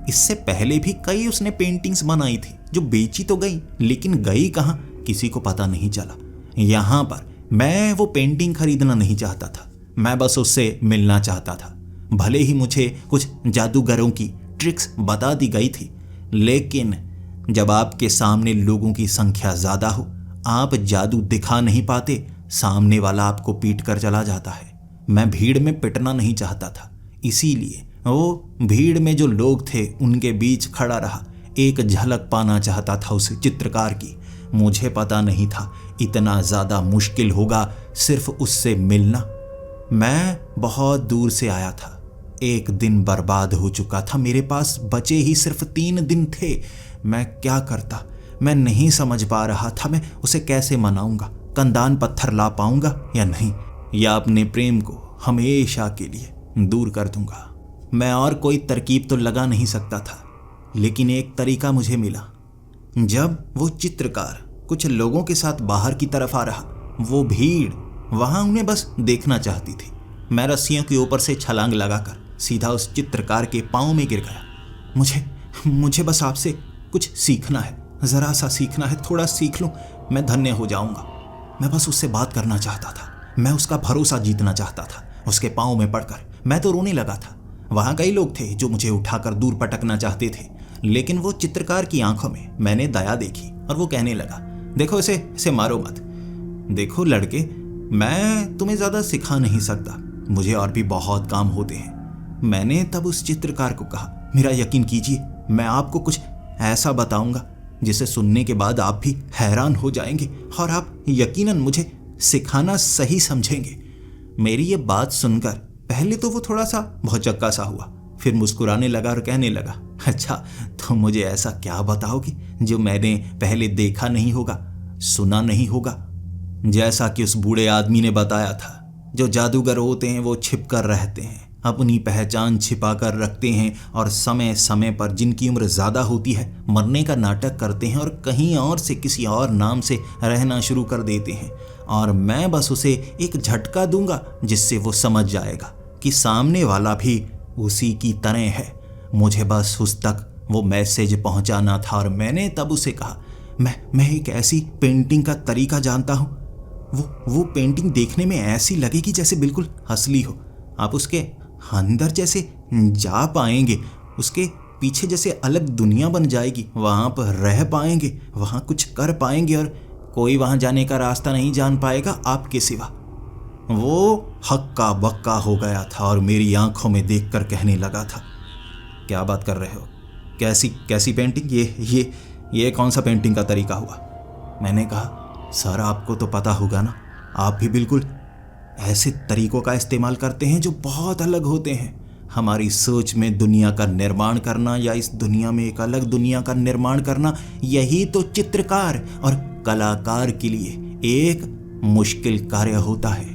इससे पहले भी कई उसने पेंटिंग्स बनाई थी जो बेची तो गई, लेकिन गई कहाँ किसी को पता नहीं चला। यहाँ पर मैं वो पेंटिंग खरीदना नहीं चाहता था, मैं बस उससे मिलना चाहता था। भले ही मुझे कुछ जादूगरों की ट्रिक्स बता दी गई थी, लेकिन जब आपके सामने लोगों की संख्या ज़्यादा हो, आप जादू दिखा नहीं पाते, सामने वाला आपको पीट कर चला जाता है। मैं भीड़ में पिटना नहीं चाहता था, इसीलिए वो भीड़ में जो लोग थे उनके बीच खड़ा रहा। एक झलक पाना चाहता था उस चित्रकार की। मुझे पता नहीं था इतना ज़्यादा मुश्किल होगा सिर्फ उससे मिलना। मैं बहुत दूर से आया था। एक दिन बर्बाद हो चुका था, मेरे पास बचे ही सिर्फ 3 दिन थे। मैं क्या करता, मैं नहीं समझ पा रहा था। मैं उसे कैसे मनाऊंगा, कंदान पत्थर ला पाऊंगा या नहीं, या अपने प्रेम को हमेशा के लिए दूर कर दूंगा। मैं और कोई तरकीब तो लगा नहीं सकता था, लेकिन एक तरीका मुझे मिला। जब वो चित्रकार कुछ लोगों के साथ बाहर की तरफ आ रहा, वो भीड़ वहां उन्हें बस देखना चाहती थी। मैं रस्सियों के ऊपर से छलांग लगाकर सीधा उस चित्रकार के पांव में गिर गया। मुझे बस आपसे कुछ सीखना है, जरा सा सीखना है, थोड़ा सीख लूं, मैं धन्य हो जाऊंगा। मैं बस उससे बात करना चाहता था, मैं उसका भरोसा जीतना चाहता था। उसके पांव में पड़कर मैं तो रोने लगा था। वहां कई लोग थे जो मुझे उठाकर दूर पटकना चाहते थे, लेकिन वो चित्रकार की आंखों में मैंने दया देखी और वो कहने लगा, देखो इसे मारो मत। देखो लड़के, मैं तुम्हें ज्यादा सिखा नहीं सकता, मुझे और भी बहुत काम होते हैं। मैंने तब उस चित्रकार को कहा, मेरा यकीन कीजिए, मैं आपको कुछ ऐसा बताऊंगा जिसे सुनने के बाद आप भी हैरान हो जाएंगे और आप यकीनन मुझे सिखाना सही समझेंगे। मेरी ये बात सुनकर पहले तो वो थोड़ा सा भौचक्का सा हुआ, फिर मुस्कुराने लगा और कहने लगा, अच्छा तो मुझे ऐसा क्या बताओगे जो मैंने पहले देखा नहीं होगा, सुना नहीं होगा। जैसा कि उस बूढ़े आदमी ने बताया था, जो जादूगर होते हैं वो छिप कर रहते हैं, अपनी पहचान छिपा कर रखते हैं और समय समय पर जिनकी उम्र ज़्यादा होती है मरने का नाटक करते हैं और कहीं और से किसी और नाम से रहना शुरू कर देते हैं। और मैं बस उसे एक झटका दूंगा जिससे वो समझ जाएगा कि सामने वाला भी उसी की तरह है। मुझे बस उस तक वो मैसेज पहुंचाना था और मैंने तब उसे कहा, मैं एक ऐसी पेंटिंग का तरीका जानता हूँ, वो पेंटिंग देखने में ऐसी लगेगी जैसे बिल्कुल असली हो। आप उसके अंदर जैसे जा पाएंगे, उसके पीछे जैसे अलग दुनिया बन जाएगी, वहाँ पर रह पाएंगे, वहाँ कुछ कर पाएंगे और कोई वहाँ जाने का रास्ता नहीं जान पाएगा आपके सिवा। वो हक्का बक्का हो गया था और मेरी आंखों में देखकर कहने लगा था, क्या बात कर रहे हो, कैसी पेंटिंग, ये कौन सा पेंटिंग का तरीका हुआ। मैंने कहा, सर आपको तो पता होगा ना, आप भी बिल्कुल ऐसे तरीकों का इस्तेमाल करते हैं जो बहुत अलग होते हैं। हमारी सोच में दुनिया का निर्माण करना या इस दुनिया में एक अलग दुनिया का निर्माण करना, यही तो चित्रकार और कलाकार के लिए एक मुश्किल कार्य होता है।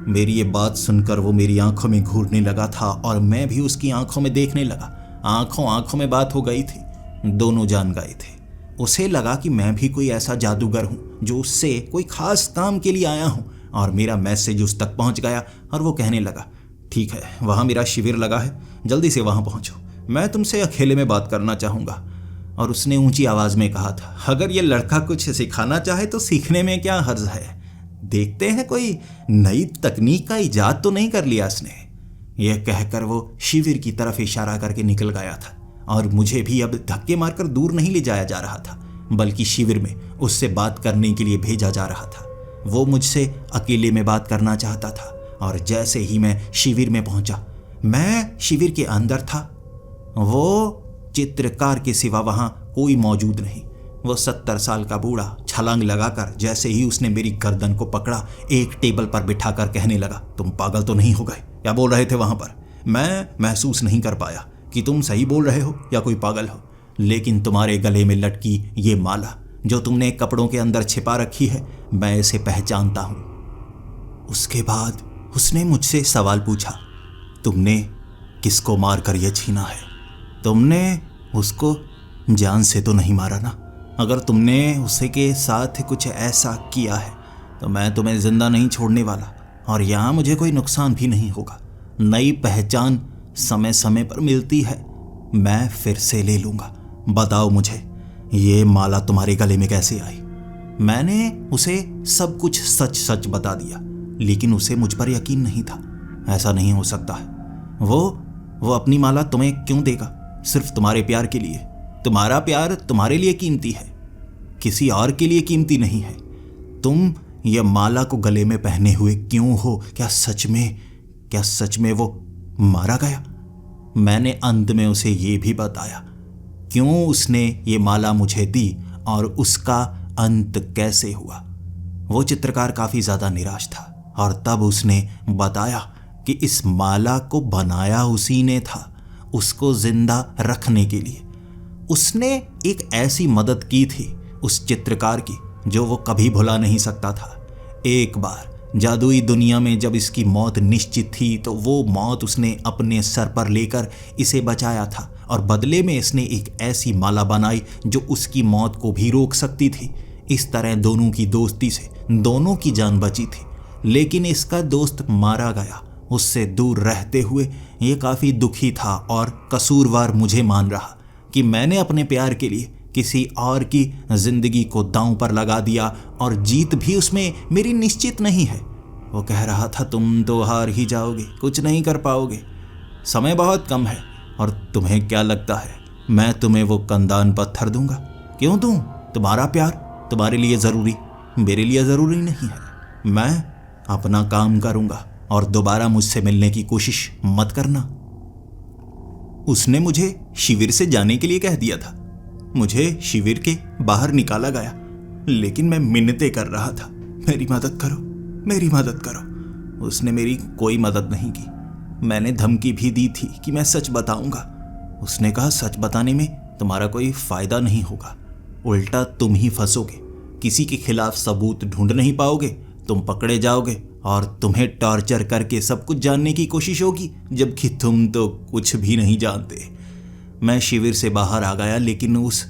मेरी ये बात सुनकर वो मेरी आंखों में घूरने लगा था और मैं भी उसकी आंखों में देखने लगा। आंखों में बात हो गई थी, दोनों जान गए थे। उसे लगा कि मैं भी कोई ऐसा जादूगर हूँ जो उससे कोई खास काम के लिए आया हूँ और मेरा मैसेज उस तक पहुँच गया। और वो कहने लगा, ठीक है, वहाँ मेरा शिविर लगा है, जल्दी से वहाँ पहुँचो, मैं तुमसे अकेले में बात करना चाहूँगा। और उसने ऊंची आवाज़ में कहा था, अगर ये लड़का कुछ सिखाना चाहे तो सीखने में क्या हर्ज है, देखते हैं कोई नई तकनीक का इजाद तो नहीं कर लिया इसने। यह कहकर वो शिविर की तरफ इशारा करके निकल गया था और मुझे भी अब धक्के मारकर दूर नहीं ले जाया जा रहा था, बल्कि शिविर में उससे बात करने के लिए भेजा जा रहा था। वो मुझसे अकेले में बात करना चाहता था और जैसे ही मैं शिविर में पहुंचा, मैं शिविर के अंदर था, वो चित्रकार के सिवा वहां कोई मौजूद नहीं। वो 70 साल का बूढ़ा छलांग लगाकर जैसे ही उसने मेरी गर्दन को पकड़ा, एक टेबल पर बिठाकर कहने लगा, तुम पागल तो नहीं हो गए, क्या बोल रहे थे वहां पर। मैं महसूस नहीं कर पाया कि तुम सही बोल रहे हो या कोई पागल हो, लेकिन तुम्हारे गले में लटकी ये माला जो तुमने कपड़ों के अंदर छिपा रखी है, मैं इसे पहचानता हूं। उसके बाद उसने मुझसे सवाल पूछा, तुमने किसको मारकर यह छीना है? तुमने उसको जान से तो नहीं मारा ना? अगर तुमने उसे के साथ कुछ ऐसा किया है तो मैं तुम्हें जिंदा नहीं छोड़ने वाला और यहाँ मुझे कोई नुकसान भी नहीं होगा। नई पहचान समय समय पर मिलती है, मैं फिर से ले लूँगा। बताओ मुझे, ये माला तुम्हारे गले में कैसे आई? मैंने उसे सब कुछ सच सच बता दिया, लेकिन उसे मुझ पर यकीन नहीं था। ऐसा नहीं हो सकता है। वो अपनी माला तुम्हें क्यों देगा? सिर्फ तुम्हारे प्यार के लिए। तुम्हारा प्यार तुम्हारे लिए कीमती है, किसी और के लिए कीमती नहीं है। तुम यह माला को गले में पहने हुए क्यों हो? क्या सच में क्या सच में वो मारा गया? मैंने अंत में उसे ये भी बताया क्यों उसने ये माला मुझे दी और उसका अंत कैसे हुआ। वो चित्रकार काफ़ी ज़्यादा निराश था और तब उसने बताया कि इस माला को बनाया उसी ने था, उसको जिंदा रखने के लिए। उसने एक ऐसी मदद की थी उस चित्रकार की जो वो कभी भुला नहीं सकता था। एक बार जादुई दुनिया में जब इसकी मौत निश्चित थी तो वो मौत उसने अपने सर पर लेकर इसे बचाया था और बदले में इसने एक ऐसी माला बनाई जो उसकी मौत को भी रोक सकती थी। इस तरह दोनों की दोस्ती से दोनों की जान बची थी, लेकिन इसका दोस्त मारा गया। उससे दूर रहते हुए ये काफ़ी दुखी था और कसूरवार मुझे मान रहा कि मैंने अपने प्यार के लिए किसी और की जिंदगी को दांव पर लगा दिया और जीत भी उसमें मेरी निश्चित नहीं है। वो कह रहा था तुम तो हार ही जाओगे, कुछ नहीं कर पाओगे, समय बहुत कम है और तुम्हें क्या लगता है मैं तुम्हें वो कंदान पत्थर दूंगा? क्यों दूं? तुम्हारा प्यार तुम्हारे लिए ज़रूरी, मेरे लिए ज़रूरी नहीं है। मैं अपना काम करूंगा और दोबारा मुझसे मिलने की कोशिश मत करना। उसने मुझे शिविर से जाने के लिए कह दिया था। मुझे शिविर के बाहर निकाला गया, लेकिन मैं मिन्नतें कर रहा था, मेरी मदद करो, मेरी मदद करो। उसने मेरी कोई मदद नहीं की। मैंने धमकी भी दी थी कि मैं सच बताऊंगा। उसने कहा सच बताने में तुम्हारा कोई फायदा नहीं होगा, उल्टा तुम ही फंसोगे, किसी के खिलाफ सबूत ढूंढ नहीं पाओगे, तुम पकड़े जाओगे और तुम्हें टॉर्चर करके सब कुछ जानने की कोशिश होगी, जबकि तुम तो कुछ भी नहीं जानते। मैं शिविर से बाहर आ गया, लेकिन उस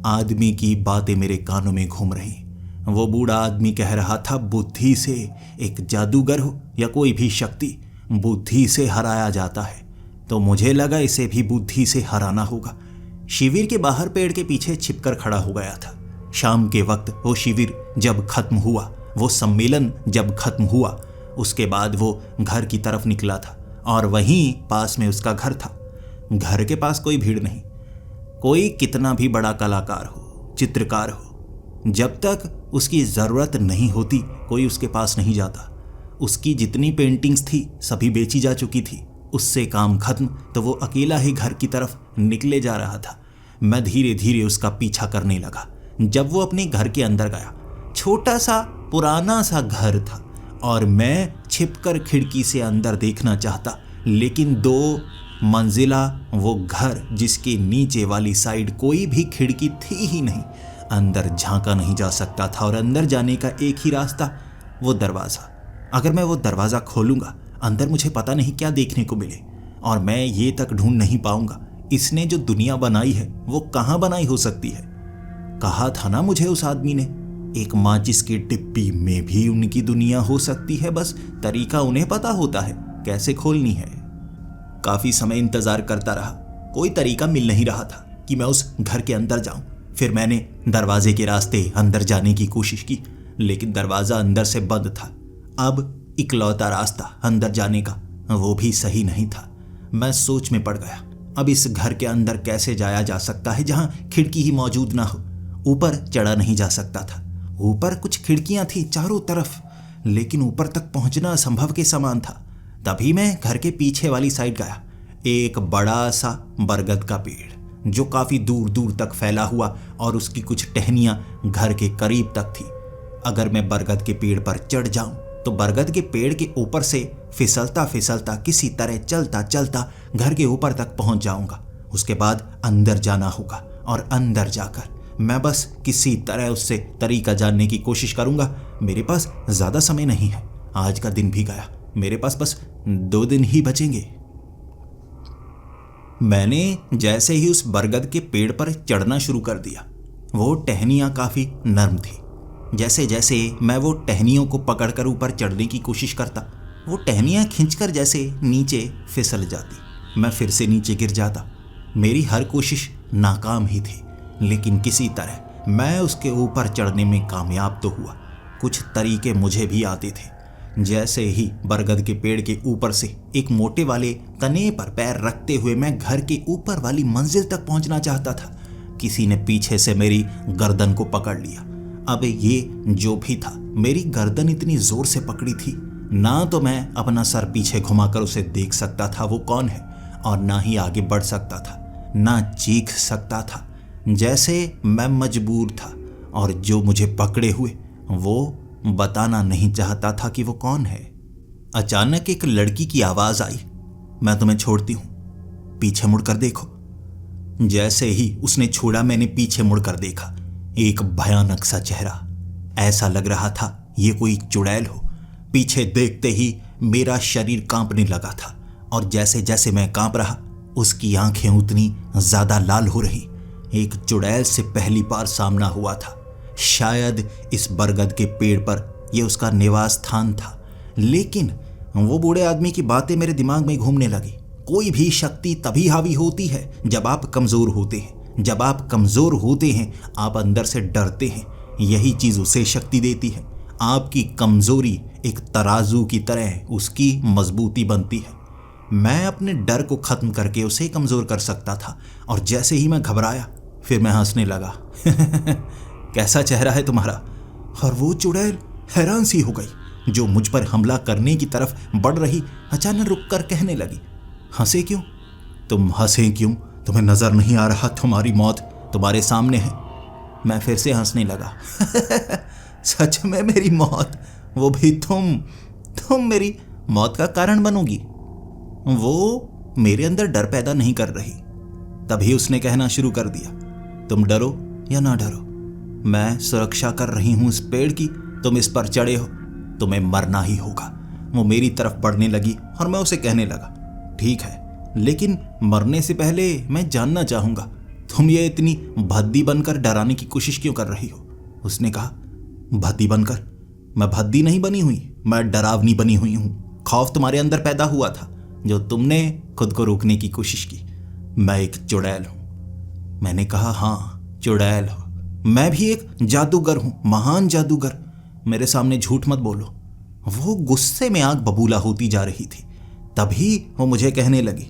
आदमी की बातें मेरे कानों में घूम रही। वो बूढ़ा आदमी कह रहा था बुद्धि से एक जादूगर हो या कोई भी शक्ति बुद्धि से हराया जाता है, तो मुझे लगा इसे भी बुद्धि से हराना होगा। शिविर के बाहर पेड़ के पीछे छिपकर खड़ा हो गया था। शाम के वक्त वो शिविर जब खत्म हुआ, वो सम्मेलन जब खत्म हुआ, उसके बाद वो घर की तरफ निकला था और वहीं पास में उसका घर था। घर के पास कोई भीड़ नहीं। कोई कितना भी बड़ा कलाकार हो, चित्रकार हो, जब तक उसकी ज़रूरत नहीं होती कोई उसके पास नहीं जाता। उसकी जितनी पेंटिंग्स थी सभी बेची जा चुकी थी। उससे काम खत्म तो वो अकेला ही घर की तरफ निकले जा रहा था। मैं धीरे धीरे उसका पीछा करने लगा। जब वो अपने घर के अंदर गया, छोटा सा पुराना सा घर था और मैं छिपकर खिड़की से अंदर देखना चाहता, लेकिन 2 मंजिला वो घर जिसके नीचे वाली साइड कोई भी खिड़की थी ही नहीं, अंदर झांका नहीं जा सकता था और अंदर जाने का एक ही रास्ता, वो दरवाज़ा। अगर मैं वो दरवाज़ा खोलूँगा अंदर मुझे पता नहीं क्या देखने को मिले और मैं ये तक ढूंढ नहीं पाऊँगा इसने जो दुनिया बनाई है वो कहाँ बनाई हो सकती है। कहा था ना मुझे उस आदमी ने, एक माचिस की डिब्बी में भी उनकी दुनिया हो सकती है, बस तरीका उन्हें पता होता है कैसे खोलनी है। काफ़ी समय इंतज़ार करता रहा, कोई तरीका मिल नहीं रहा था कि मैं उस घर के अंदर जाऊं। फिर मैंने दरवाजे के रास्ते अंदर जाने की कोशिश की, लेकिन दरवाज़ा अंदर से बंद था। अब इकलौता रास्ता अंदर जाने का वो भी सही नहीं था। मैं सोच में पड़ गया, अब इस घर के अंदर कैसे जाया जा सकता है जहां खिड़की ही मौजूद ना हो। ऊपर चढ़ा नहीं जा सकता था। ऊपर कुछ खिड़कियां थी चारों तरफ, लेकिन ऊपर तक पहुंचना असंभव के समान था। तभी मैं घर के पीछे वाली साइड गया। एक बड़ा सा बरगद का पेड़ जो काफ़ी दूर दूर तक फैला हुआ और उसकी कुछ टहनियाँ घर के करीब तक थी। अगर मैं बरगद के पेड़ पर चढ़ जाऊं तो बरगद के पेड़ के ऊपर से फिसलता फिसलता किसी तरह चलता चलता घर के ऊपर तक पहुंच जाऊंगा। उसके बाद अंदर जाना होगा और अंदर जाकर मैं बस किसी तरह उससे तरीका जानने की कोशिश करूंगा। मेरे पास ज़्यादा समय नहीं है, आज का दिन भी गया, मेरे पास बस 2 दिन ही बचेंगे। मैंने जैसे ही उस बरगद के पेड़ पर चढ़ना शुरू कर दिया, वो टहनियाँ काफ़ी नर्म थी। जैसे जैसे मैं वो टहनियों को पकड़कर ऊपर चढ़ने की कोशिश करता, वो टहनियाँ खींचकर जैसे नीचे फिसल जाती। मैं फिर से नीचे गिर जाता। मेरी हर कोशिश नाकाम ही थी, लेकिन किसी तरह मैं उसके ऊपर चढ़ने में कामयाब तो हुआ। कुछ तरीके मुझे भी आते थे। जैसे ही बरगद के पेड़ के ऊपर से एक मोटे वाले तने पर पैर रखते हुए मैं घर के ऊपर वाली मंजिल तक पहुंचना चाहता था, किसी ने पीछे से मेरी गर्दन को पकड़ लिया। अब ये जो भी था, मेरी गर्दन इतनी जोर से पकड़ी थी ना तो मैं अपना सर पीछे घुमाकर उसे देख सकता था वो कौन है, और ना ही आगे बढ़ सकता था, ना चीख सकता था। जैसे मैं मजबूर था, और जो मुझे पकड़े हुए वो बताना नहीं चाहता था कि वो कौन है। अचानक एक लड़की की आवाज आई, मैं तुम्हें छोड़ती हूं, पीछे मुड़कर देखो। जैसे ही उसने छोड़ा मैंने पीछे मुड़कर देखा। एक भयानक सा चेहरा, ऐसा लग रहा था ये कोई चुड़ैल हो। पीछे देखते ही मेरा शरीर कांपने लगा था, और जैसे जैसे मैं कांप रहा उसकी आंखें उतनी ज्यादा लाल हो रही। एक चुड़ैल से पहली बार सामना हुआ था। शायद इस बरगद के पेड़ पर यह उसका निवास स्थान था। लेकिन वो बूढ़े आदमी की बातें मेरे दिमाग में घूमने लगी। कोई भी शक्ति तभी हावी होती है जब आप कमजोर होते हैं। जब आप कमजोर होते हैं आप अंदर से डरते हैं, यही चीज उसे शक्ति देती है। आपकी कमजोरी एक तराजू की तरह उसकी मजबूती बनती है। मैं अपने डर को खत्म करके उसे कमजोर कर सकता था, और जैसे ही मैं घबराया फिर मैं हंसने लगा। कैसा चेहरा है तुम्हारा। और वो चुड़ैल हैरान सी हो गई, जो मुझ पर हमला करने की तरफ बढ़ रही, अचानक रुककर कहने लगी, हंसे क्यों? तुम हंसे क्यों? तुम्हें नजर नहीं आ रहा तुम्हारी मौत तुम्हारे सामने है? मैं फिर से हंसने लगा। सच में मेरी मौत, वो भी तुम मेरी मौत का कारण बनोगी। वो मेरे अंदर डर पैदा नहीं कर रही। तभी उसने कहना शुरू कर दिया, तुम डरो या ना डरो, मैं सुरक्षा कर रही हूं इस पेड़ की। तुम इस पर चढ़े हो, तुम्हें मरना ही होगा। वो मेरी तरफ बढ़ने लगी और मैं उसे कहने लगा, ठीक है, लेकिन मरने से पहले मैं जानना चाहूंगा तुम ये इतनी भद्दी बनकर डराने की कोशिश क्यों कर रही हो? उसने कहा, भद्दी बनकर? मैं भद्दी नहीं बनी हुई, मैं डरावनी बनी हुई हूं। खौफ तुम्हारे अंदर पैदा हुआ था जो तुमने खुद को रोकने की कोशिश की। मैं एक चुड़ैल हूं। मैंने कहा, हाँ चुड़ैल हो। मैं भी एक जादूगर हूं, महान जादूगर। मेरे सामने झूठ मत बोलो। वो गुस्से में आग बबूला होती जा रही थी। तभी वो मुझे कहने लगी,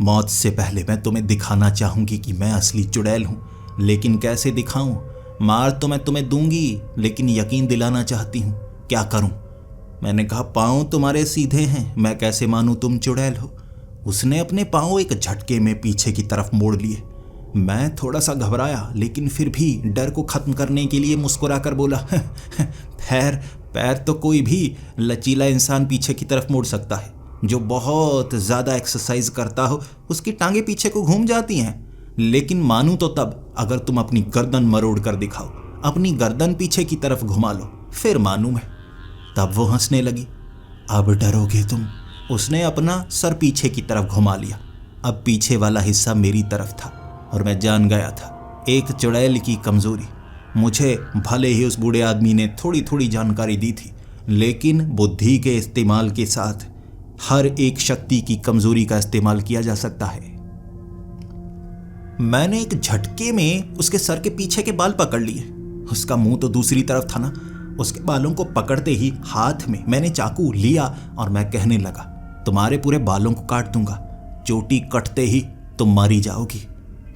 मौत से पहले मैं तुम्हें दिखाना चाहूंगी कि मैं असली चुड़ैल हूं, लेकिन कैसे दिखाऊं? मार तो मैं तुम्हें दूंगी, लेकिन यकीन दिलाना चाहती हूं, क्या करूं? मैंने कहा, पांव तुम्हारे सीधे हैं, मैं कैसे मानूं तुम चुड़ैल हो? उसने अपने पांव एक झटके में पीछे की तरफ मोड़ लिए। मैं थोड़ा सा घबराया, लेकिन फिर भी डर को खत्म करने के लिए मुस्कुरा कर बोला, पैर तो कोई भी लचीला इंसान पीछे की तरफ मोड़ सकता है। जो बहुत ज्यादा एक्सरसाइज करता हो उसकी टांगे पीछे को घूम जाती हैं। लेकिन मानूं तो तब अगर तुम अपनी गर्दन मरोड़ कर दिखाओ, अपनी गर्दन पीछे की तरफ घुमा लो, फिर मानूं मैं। तब वो हंसने लगी। अब डरोगे तुम? उसने अपना सर पीछे की तरफ घुमा लिया। अब पीछे वाला हिस्सा मेरी तरफ था, और मैं जान गया था एक चुड़ैल की कमजोरी। मुझे भले ही उस बूढ़े आदमी ने थोड़ी थोड़ी जानकारी दी थी, लेकिन बुद्धि के इस्तेमाल के साथ हर एक शक्ति की कमजोरी का इस्तेमाल किया जा सकता है। मैंने एक झटके में उसके सर के पीछे के बाल पकड़ लिए। उसका मुंह तो दूसरी तरफ था ना। उसके बालों को पकड़ते ही हाथ में मैंने चाकू लिया और मैं कहने लगा, तुम्हारे पूरे बालों को काट दूंगा। चोटी कटते ही तुम मारी जाओगी।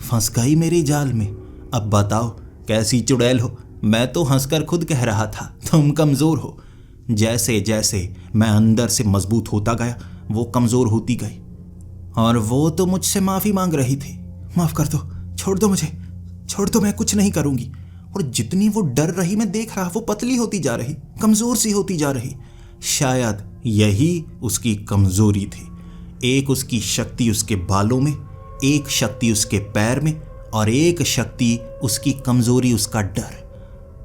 फंस गई मेरी जाल में। अब बताओ कैसी चुड़ैल हो? मैं तो हंसकर खुद कह रहा था, तुम कमजोर हो। जैसे जैसे मैं अंदर से मजबूत होता गया वो कमजोर होती गई, और वो तो मुझसे माफी मांग रही थी। माफ कर दो, छोड़ दो मुझे, छोड़ दो, मैं कुछ नहीं करूंगी। और जितनी वो डर रही मैं देख रहा, वो पतली होती जा रही, कमजोर सी होती जा रही। शायद यही उसकी कमजोरी थी। एक उसकी शक्ति उसके बालों में, एक शक्ति उसके पैर में, और एक शक्ति उसकी कमजोरी, उसका डर।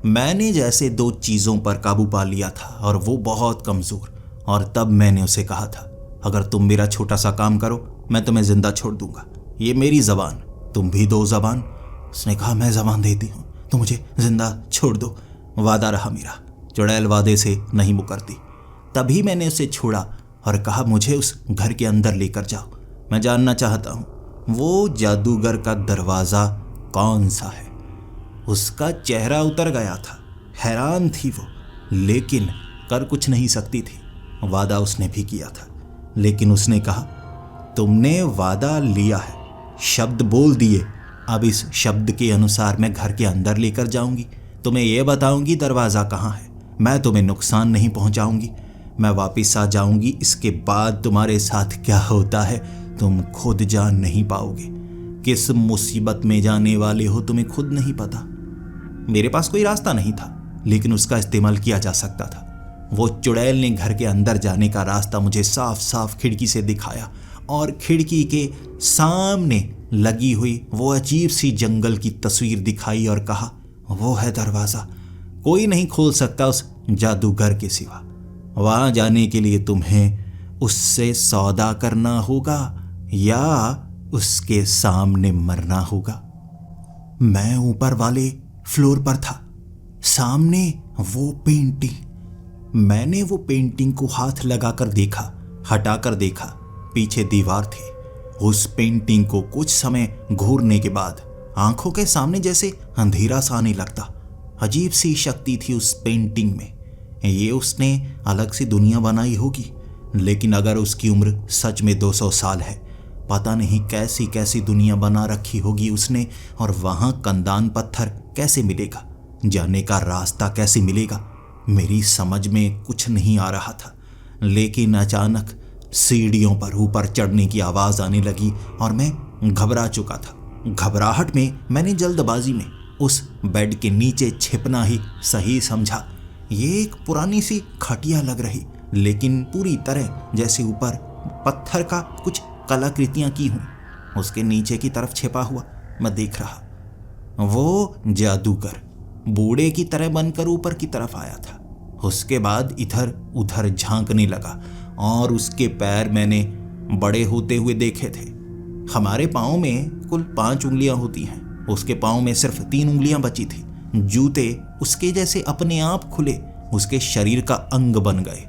मैंने जैसे दो चीजों पर काबू पा लिया था, और वो बहुत कमजोर। और तब मैंने उसे कहा था, अगर तुम मेरा छोटा सा काम करो मैं तुम्हें जिंदा छोड़ दूंगा। ये मेरी जबान, तुम भी दो जबान। उसने कहा, मैं जबान देती हूँ, तो मुझे जिंदा छोड़ दो। वादा रहा मेरा, चुड़ैल वादे से नहीं मुकरती। तभी मैंने उसे छोड़ा और कहा, मुझे उस घर के अंदर लेकर जाओ, मैं जानना चाहता हूँ वो जादूगर का दरवाज़ा कौन सा है। उसका चेहरा उतर गया था, हैरान थी वो, लेकिन कर कुछ नहीं सकती थी। वादा उसने भी किया था, लेकिन उसने कहा, तुमने वादा लिया है, शब्द बोल दिए, अब इस शब्द के अनुसार मैं घर के अंदर लेकर जाऊंगी। तुम्हें यह बताऊंगी दरवाज़ा कहाँ है, मैं तुम्हें नुकसान नहीं पहुंचाऊंगी। मैं वापस आ जाऊंगी, इसके बाद तुम्हारे साथ क्या होता है तुम खुद जान नहीं पाओगे। किस मुसीबत में जाने वाले हो तुम्हें खुद नहीं पता। मेरे पास कोई रास्ता नहीं था, लेकिन उसका इस्तेमाल किया जा सकता था। वो चुड़ैल ने घर के अंदर जाने का रास्ता मुझे साफ साफ खिड़की से दिखाया और खिड़की के सामने लगी हुई वो अजीब सी जंगल की तस्वीर दिखाई और कहा, वो है दरवाजा, कोई नहीं खोल सकता उस जादूगर के सिवा। वहां जाने के लिए तुम्हें उससे सौदा करना होगा या उसके सामने मरना होगा। मैं ऊपर वाले फ्लोर पर था, सामने वो पेंटिंग। मैंने वो पेंटिंग को हाथ लगाकर देखा, हटाकर देखा, पीछे दीवार थी। उस पेंटिंग को कुछ समय घूरने के बाद आंखों के सामने जैसे अंधेरा सा आने लगता। अजीब सी शक्ति थी उस पेंटिंग में। ये उसने अलग सी दुनिया बनाई होगी, लेकिन अगर उसकी उम्र सच में 200 साल है, पता नहीं कैसी कैसी दुनिया बना रखी होगी उसने। और वहां कंदान पत्थर कैसे मिलेगा, जाने का रास्ता कैसे मिलेगा, मेरी समझ में कुछ नहीं आ रहा था। लेकिन अचानक सीढ़ियों पर ऊपर चढ़ने की आवाज आने लगी और मैं घबरा चुका था। घबराहट में मैंने जल्दबाजी में उस बेड के नीचे छिपना ही सही समझा। ये एक पुरानी सी खटिया लग रही, लेकिन पूरी तरह जैसे ऊपर पत्थर का कुछ कलाकृतियां की हूं। उसके नीचे की तरफ छिपा हुआ मैं देख रहा। वो जादूगर बूढ़े की तरह बनकर ऊपर की तरफ आया था। उसके बाद इधर उधर झांकने लगा और उसके पैर मैंने बड़े होते हुए देखे थे। हमारे पाँव में कुल 5 उंगलियां होती हैं, उसके पाँव में सिर्फ 3 उंगलियां बची थी। जूते उसके जैसे अपने आप खुले उसके शरीर का अंग बन गए।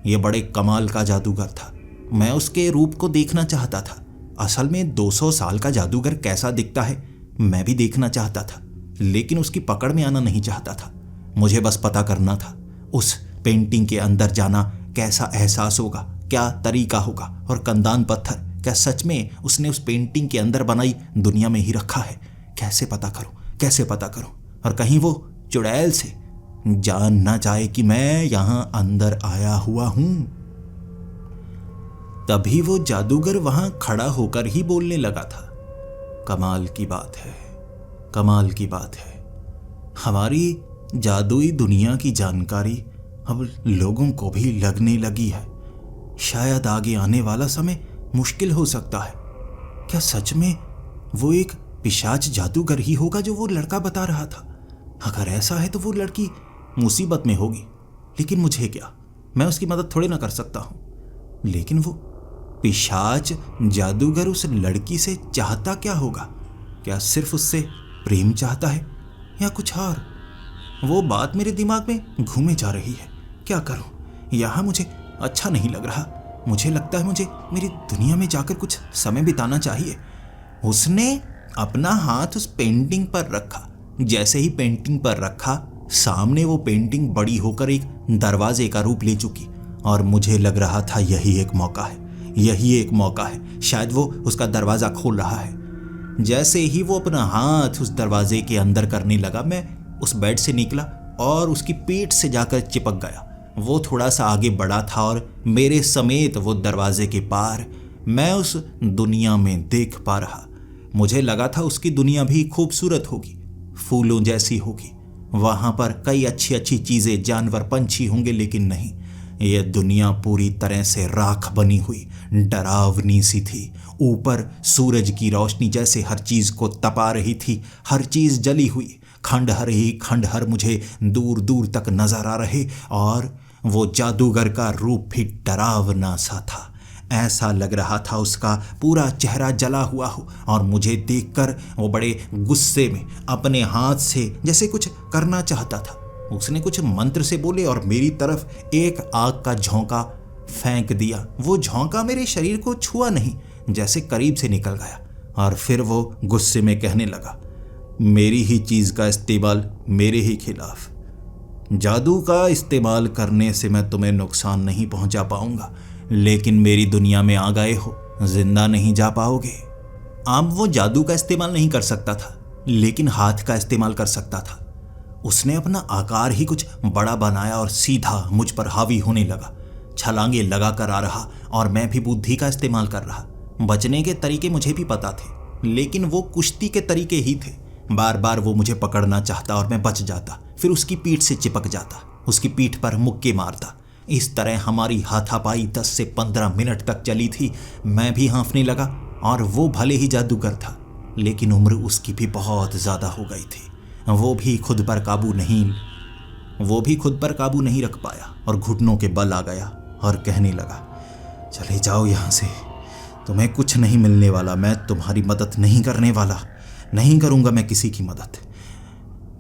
ये बड़े कमाल का जादूगर था। मैं उसके रूप को देखना चाहता था। असल में 200 साल का जादूगर कैसा दिखता है मैं भी देखना चाहता था, लेकिन उसकी पकड़ में आना नहीं चाहता था। मुझे बस पता करना था उस पेंटिंग के अंदर जाना कैसा एहसास होगा, क्या तरीका होगा, और कंदान पत्थर क्या सच में उसने उस पेंटिंग के अंदर बनाई दुनिया में ही रखा है। कैसे पता करूं, कैसे पता करूं, और कहीं वो चुड़ैल से जान ना जाए कि मैं यहां अंदर आया हुआ हूं। तभी वो जादूगर वहां खड़ा होकर ही बोलने लगा था, कमाल की बात है, कमाल की बात है। हमारी जादुई दुनिया की जानकारी अब लोगों को भी लगने लगी है। शायद आगे आने वाला समय मुश्किल हो सकता है। क्या सच में वो एक पिशाच जादूगर ही होगा जो वो लड़का बता रहा था? अगर ऐसा है तो वो लड़की मुसीबत में होगी, लेकिन मुझे क्या, मैं उसकी मदद थोड़ी ना कर सकता हूं। लेकिन वो पिशाच जादूगर उस लड़की से चाहता क्या होगा? क्या सिर्फ उससे प्रेम चाहता है या कुछ और? वो बात मेरे दिमाग में घूमे जा रही है। क्या करूं? यहां मुझे अच्छा नहीं लग रहा। मुझे लगता है मुझे मेरी दुनिया में जाकर कुछ समय बिताना चाहिए। उसने अपना हाथ उस पेंटिंग पर रखा। जैसे ही पेंटिंग पर रखा, सामने वो पेंटिंग बड़ी होकर एक दरवाजे का रूप ले चुकी और मुझे लग रहा था यही एक मौका है, यही एक मौका है। शायद वो उसका दरवाजा खोल रहा है। जैसे ही वो अपना हाथ उस दरवाजे के अंदर करने लगा, मैं उस बेड से निकला और उसकी पीठ से जाकर चिपक गया। वो थोड़ा सा आगे बढ़ा था और मेरे समेत वो दरवाजे के पार मैं उस दुनिया में देख पा रहा। मुझे लगा था उसकी दुनिया भी खूबसूरत होगी, फूलों जैसी होगी। वहां पर कई अच्छी अच्छी चीजें, जानवर, पंछी होंगे, लेकिन नहीं, यह दुनिया पूरी तरह से राख बनी हुई डरावनी सी थी। ऊपर सूरज की रोशनी जैसे हर चीज को तपा रही थी। हर चीज जली हुई, खंडहर ही खंडहर मुझे दूर दूर तक नजर आ रहे, और वो जादूगर का रूप भी डरावना सा था। ऐसा लग रहा था उसका पूरा चेहरा जला हुआ हो, और मुझे देखकर वो बड़े गुस्से में अपने हाथ से जैसे कुछ करना चाहता था। उसने कुछ मंत्र से बोले और मेरी तरफ एक आग का झोंका फेंक दिया। वो झोंका मेरे शरीर को छुआ नहीं, जैसे करीब से निकल गया, और फिर वो गुस्से में कहने लगा, मेरी ही चीज का इस्तेमाल मेरे ही खिलाफ। जादू का इस्तेमाल करने से मैं तुम्हें नुकसान नहीं पहुंचा पाऊंगा, लेकिन मेरी दुनिया में आ गए हो, जिंदा नहीं जा पाओगे। अब वो जादू का इस्तेमाल नहीं कर सकता था, लेकिन हाथ का इस्तेमाल कर सकता था। उसने अपना आकार ही कुछ बड़ा बनाया और सीधा मुझ पर हावी होने लगा। छलांगे लगा कर आ रहा और मैं भी बुद्धि का इस्तेमाल कर रहा। बचने के तरीके मुझे भी पता थे, लेकिन वो कुश्ती के तरीके ही थे। बार बार वो मुझे पकड़ना चाहता और मैं बच जाता, फिर उसकी पीठ से चिपक जाता, उसकी पीठ पर मुक्के मारता। इस तरह हमारी हाथापाई 10 से 15 मिनट तक चली थी। मैं भी हाँफने लगा और वो भले ही जादूगर था, लेकिन उम्र उसकी भी बहुत ज़्यादा हो गई थी। वो भी खुद पर काबू नहीं रख पाया और घुटनों के बल आ गया और कहने लगा, चले जाओ यहाँ से, तुम्हें कुछ नहीं मिलने वाला। मैं तुम्हारी मदद नहीं करने वाला, नहीं करूँगा मैं किसी की मदद।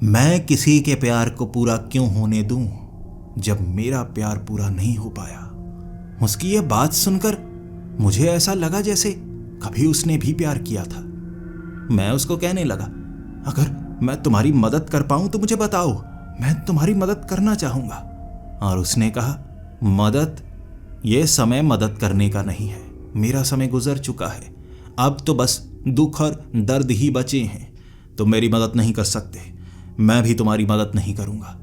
मैं किसी के प्यार को पूरा क्यों होने दूं जब मेरा प्यार पूरा नहीं हो पाया। उसकी ये बात सुनकर मुझे ऐसा लगा जैसे कभी उसने भी प्यार किया था। मैं उसको कहने लगा, अगर मैं तुम्हारी मदद कर पाऊं तो मुझे बताओ, मैं तुम्हारी मदद करना चाहूंगा। और उसने कहा, मदद? ये समय मदद करने का नहीं है, मेरा समय गुजर चुका है। अब तो बस दुख और दर्द ही बचे हैं। तुम मेरी मदद नहीं कर सकते, मैं भी तुम्हारी मदद नहीं करूंगा।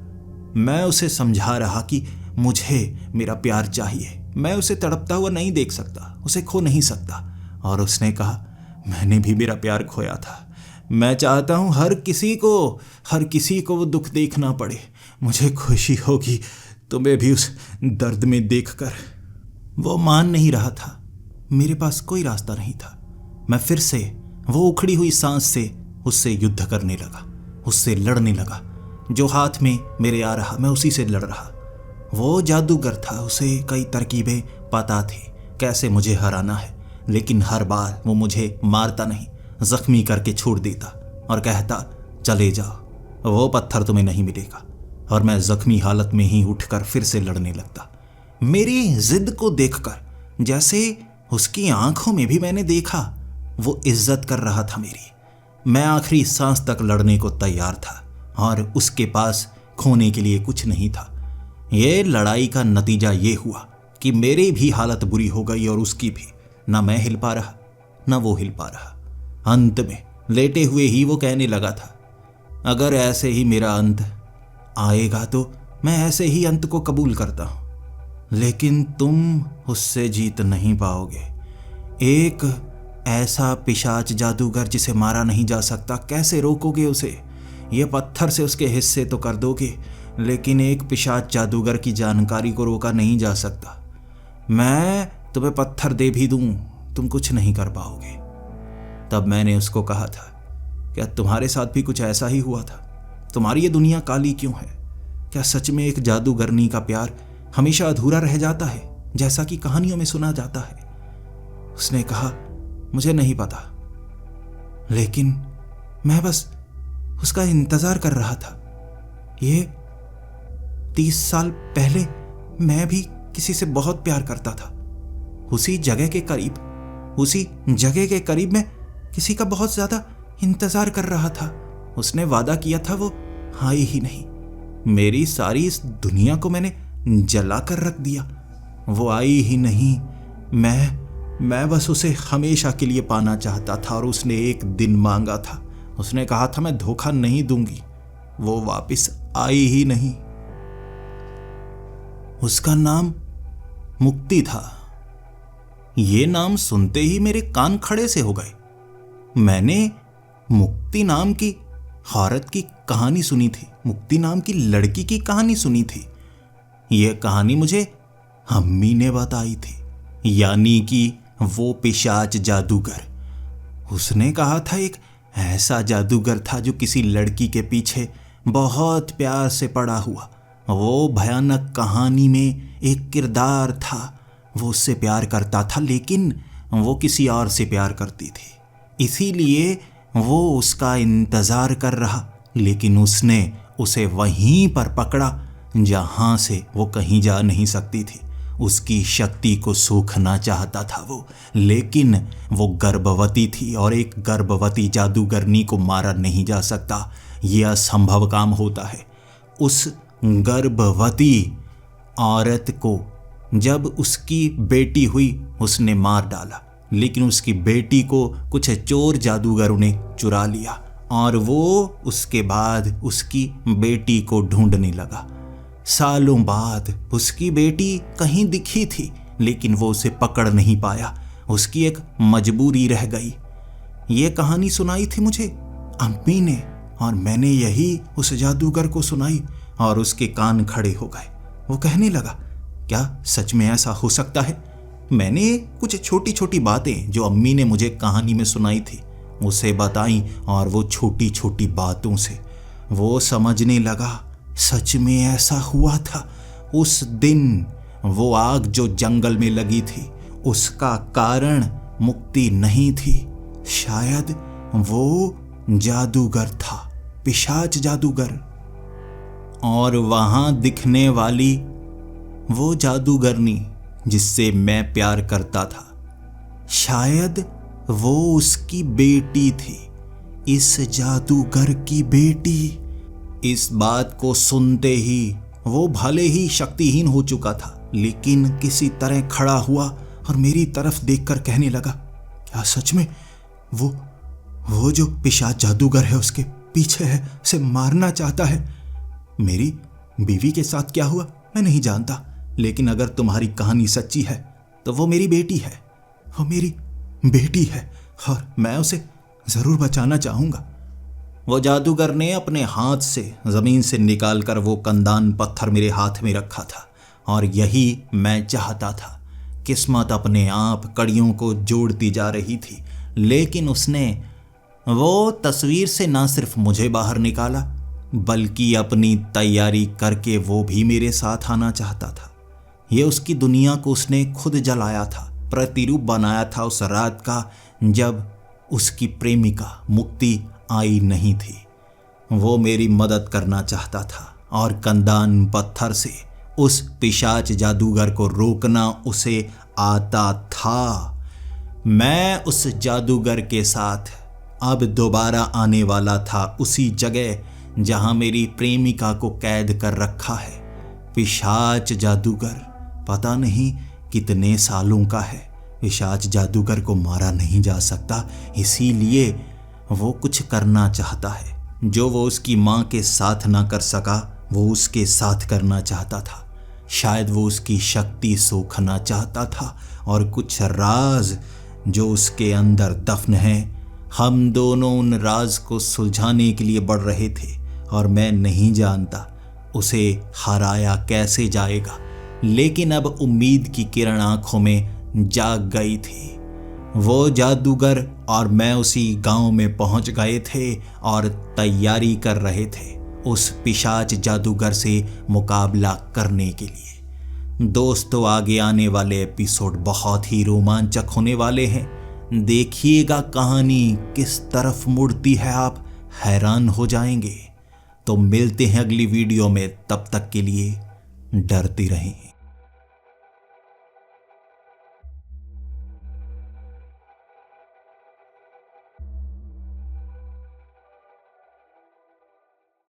मैं उसे समझा रहा कि मुझे मेरा प्यार चाहिए, मैं उसे तड़पता हुआ नहीं देख सकता, उसे खो नहीं सकता। और उसने कहा, मैंने भी मेरा प्यार खोया था। मैं चाहता हूं हर किसी को वो दुख देखना पड़े। मुझे खुशी होगी तुम्हें भी उस दर्द में देखकर। वो मान नहीं रहा था, मेरे पास कोई रास्ता नहीं था। मैं फिर से वो उखड़ी हुई सांस से उससे युद्ध करने लगा, उससे लड़ने लगा। जो हाथ में मेरे आ रहा मैं उसी से लड़ रहा। वो जादूगर था, उसे कई तरकीबें पता थी कैसे मुझे हराना है, लेकिन हर बार वो मुझे मारता नहीं, जख्मी करके छोड़ देता और कहता, चले जाओ, वो पत्थर तुम्हें नहीं मिलेगा। और मैं जख्मी हालत में ही उठकर फिर से लड़ने लगता। मेरी जिद को देखकर जैसे उसकी आंखों में भी मैंने देखा वो इज्जत कर रहा था मेरी। मैं आखिरी सांस तक लड़ने को तैयार था और उसके पास खोने के लिए कुछ नहीं था। ये लड़ाई का नतीजा ये हुआ कि मेरी भी हालत बुरी हो गई और उसकी भी। ना मैं हिल पा रहा, ना वो हिल पा रहा। अंत में लेटे हुए ही वो कहने लगा था, अगर ऐसे ही मेरा अंत आएगा तो मैं ऐसे ही अंत को कबूल करता हूं, लेकिन तुम उससे जीत नहीं पाओगे। एक ऐसा पिशाच जादूगर जिसे मारा नहीं जा सकता, कैसे रोकोगे उसे? ये पत्थर से उसके हिस्से तो कर दोगे, लेकिन एक पिशाच जादूगर की जानकारी को रोका नहीं जा सकता। मैं तुम्हें पत्थर दे भी दूं, तुम कुछ नहीं कर पाओगे। तब मैंने उसको कहा था, क्या तुम्हारे साथ भी कुछ ऐसा ही हुआ था? तुम्हारी ये दुनिया काली क्यों है? क्या सच में एक जादूगरनी का प्यार हमेशा अधूरा रह जाता है, जैसा कि कहानियों में सुना जाता है? उसने कहा, मुझे नहीं पता, लेकिन मैं बस उसका इंतजार कर रहा था। ये 30 साल पहले मैं भी किसी से बहुत प्यार करता था। उसी जगह के करीब मैं किसी का बहुत ज्यादा इंतजार कर रहा था। उसने वादा किया था, वो आई ही नहीं। मेरी सारी इस दुनिया को मैंने जला कर रख दिया, वो आई ही नहीं। मैं बस उसे हमेशा के लिए पाना चाहता था और उसने एक दिन मांगा था। उसने कहा था, मैं धोखा नहीं दूंगी। वो वापस आई ही नहीं। उसका नाम मुक्ति था। ये नाम सुनते ही मेरे कान खड़े से हो गए। मैंने मुक्ति नाम की औरत की कहानी सुनी थी, मुक्ति नाम की लड़की की कहानी सुनी थी। यह कहानी मुझे अम्मी ने बताई थी, यानी कि वो पिशाच जादूगर। उसने कहा था एक ऐसा जादूगर था जो किसी लड़की के पीछे बहुत प्यार से पड़ा हुआ। वो भयानक कहानी में एक किरदार था। वो उससे प्यार करता था, लेकिन वो किसी और से प्यार करती थी, इसीलिए वो उसका इंतजार कर रहा। लेकिन उसने उसे वहीं पर पकड़ा जहां से वो कहीं जा नहीं सकती थी। उसकी शक्ति को सूखना चाहता था वो, लेकिन वो गर्भवती थी और एक गर्भवती जादूगरनी को मारा नहीं जा सकता। यह असंभव काम होता है। उस गर्भवती औरत को जब उसकी बेटी हुई उसने मार डाला, लेकिन उसकी बेटी को कुछ चोर जादूगरों ने चुरा लिया और वो उसके बाद उसकी बेटी को ढूंढने लगा। सालों बाद उसकी बेटी कहीं दिखी थी, लेकिन वो उसे पकड़ नहीं पाया। उसकी एक मजबूरी रह गई। ये कहानी सुनाई थी मुझे अम्मी ने, और मैंने यही उस जादूगर को सुनाई और उसके कान खड़े हो गए। वो कहने लगा, क्या सच में ऐसा हो सकता है? मैंने कुछ छोटी छोटी बातें जो अम्मी ने मुझे कहानी में सुनाई थी उसे बताई, और वो छोटी छोटी बातों से वो समझने लगा सच में ऐसा हुआ था। उस दिन वो आग जो जंगल में लगी थी उसका कारण मुक्ति नहीं थी, शायद वो जादूगर था, पिशाच जादूगर। और वहां दिखने वाली वो जादूगरनी जिससे मैं प्यार करता था, शायद वो उसकी बेटी थी, इस जादूगर की बेटी। इस बात को सुनते ही वो भले ही शक्तिहीन हो चुका था, लेकिन किसी तरह खड़ा हुआ और मेरी तरफ देखकर कहने लगा, क्या सच में वो जो पिशाच जादूगर है उसके पीछे है, उसे मारना चाहता है? मेरी बीवी के साथ क्या हुआ मैं नहीं जानता, लेकिन अगर तुम्हारी कहानी सच्ची है तो वो मेरी बेटी है, वो मेरी बेटी है और मैं उसे जरूर बचाना चाहूंगा। वो जादूगर ने अपने हाथ से जमीन से निकालकर वो कंदान पत्थर मेरे हाथ में रखा था, और यही मैं चाहता था। किस्मत अपने आप कड़ियों को जोड़ती जा रही थी, लेकिन उसने वो तस्वीर से ना सिर्फ मुझे बाहर निकाला, बल्कि अपनी तैयारी करके वो भी मेरे साथ आना चाहता था। ये उसकी दुनिया को उसने खुद जलाया था, प्रतिरूप बनाया था उस रात का जब उसकी प्रेमिका मुक्ति आई नहीं थी। वो मेरी मदद करना चाहता था और कंदान पत्थर से उस पिशाच जादूगर को रोकना उसे आता था। मैं उस जादूगर के साथ अब दोबारा आने वाला था, उसी जगह जहां मेरी प्रेमिका को कैद कर रखा है। पिशाच जादूगर पता नहीं कितने सालों का है। पिशाच जादूगर को मारा नहीं जा सकता, इसीलिए वो कुछ करना चाहता है जो वो उसकी माँ के साथ ना कर सका, वो उसके साथ करना चाहता था। शायद वो उसकी शक्ति सोखना चाहता था और कुछ राज जो उसके अंदर दफन है। हम दोनों उन राज को सुलझाने के लिए बढ़ रहे थे और मैं नहीं जानता उसे हराया कैसे जाएगा, लेकिन अब उम्मीद की किरण आंखों में जाग गई थी। वो जादूगर और मैं उसी गांव में पहुंच गए थे और तैयारी कर रहे थे उस पिशाच जादूगर से मुकाबला करने के लिए। दोस्तों, आगे आने वाले एपिसोड बहुत ही रोमांचक होने वाले हैं। देखिएगा कहानी किस तरफ मुड़ती है, आप हैरान हो जाएंगे। तो मिलते हैं अगली वीडियो में, तब तक के लिए डरते रहें।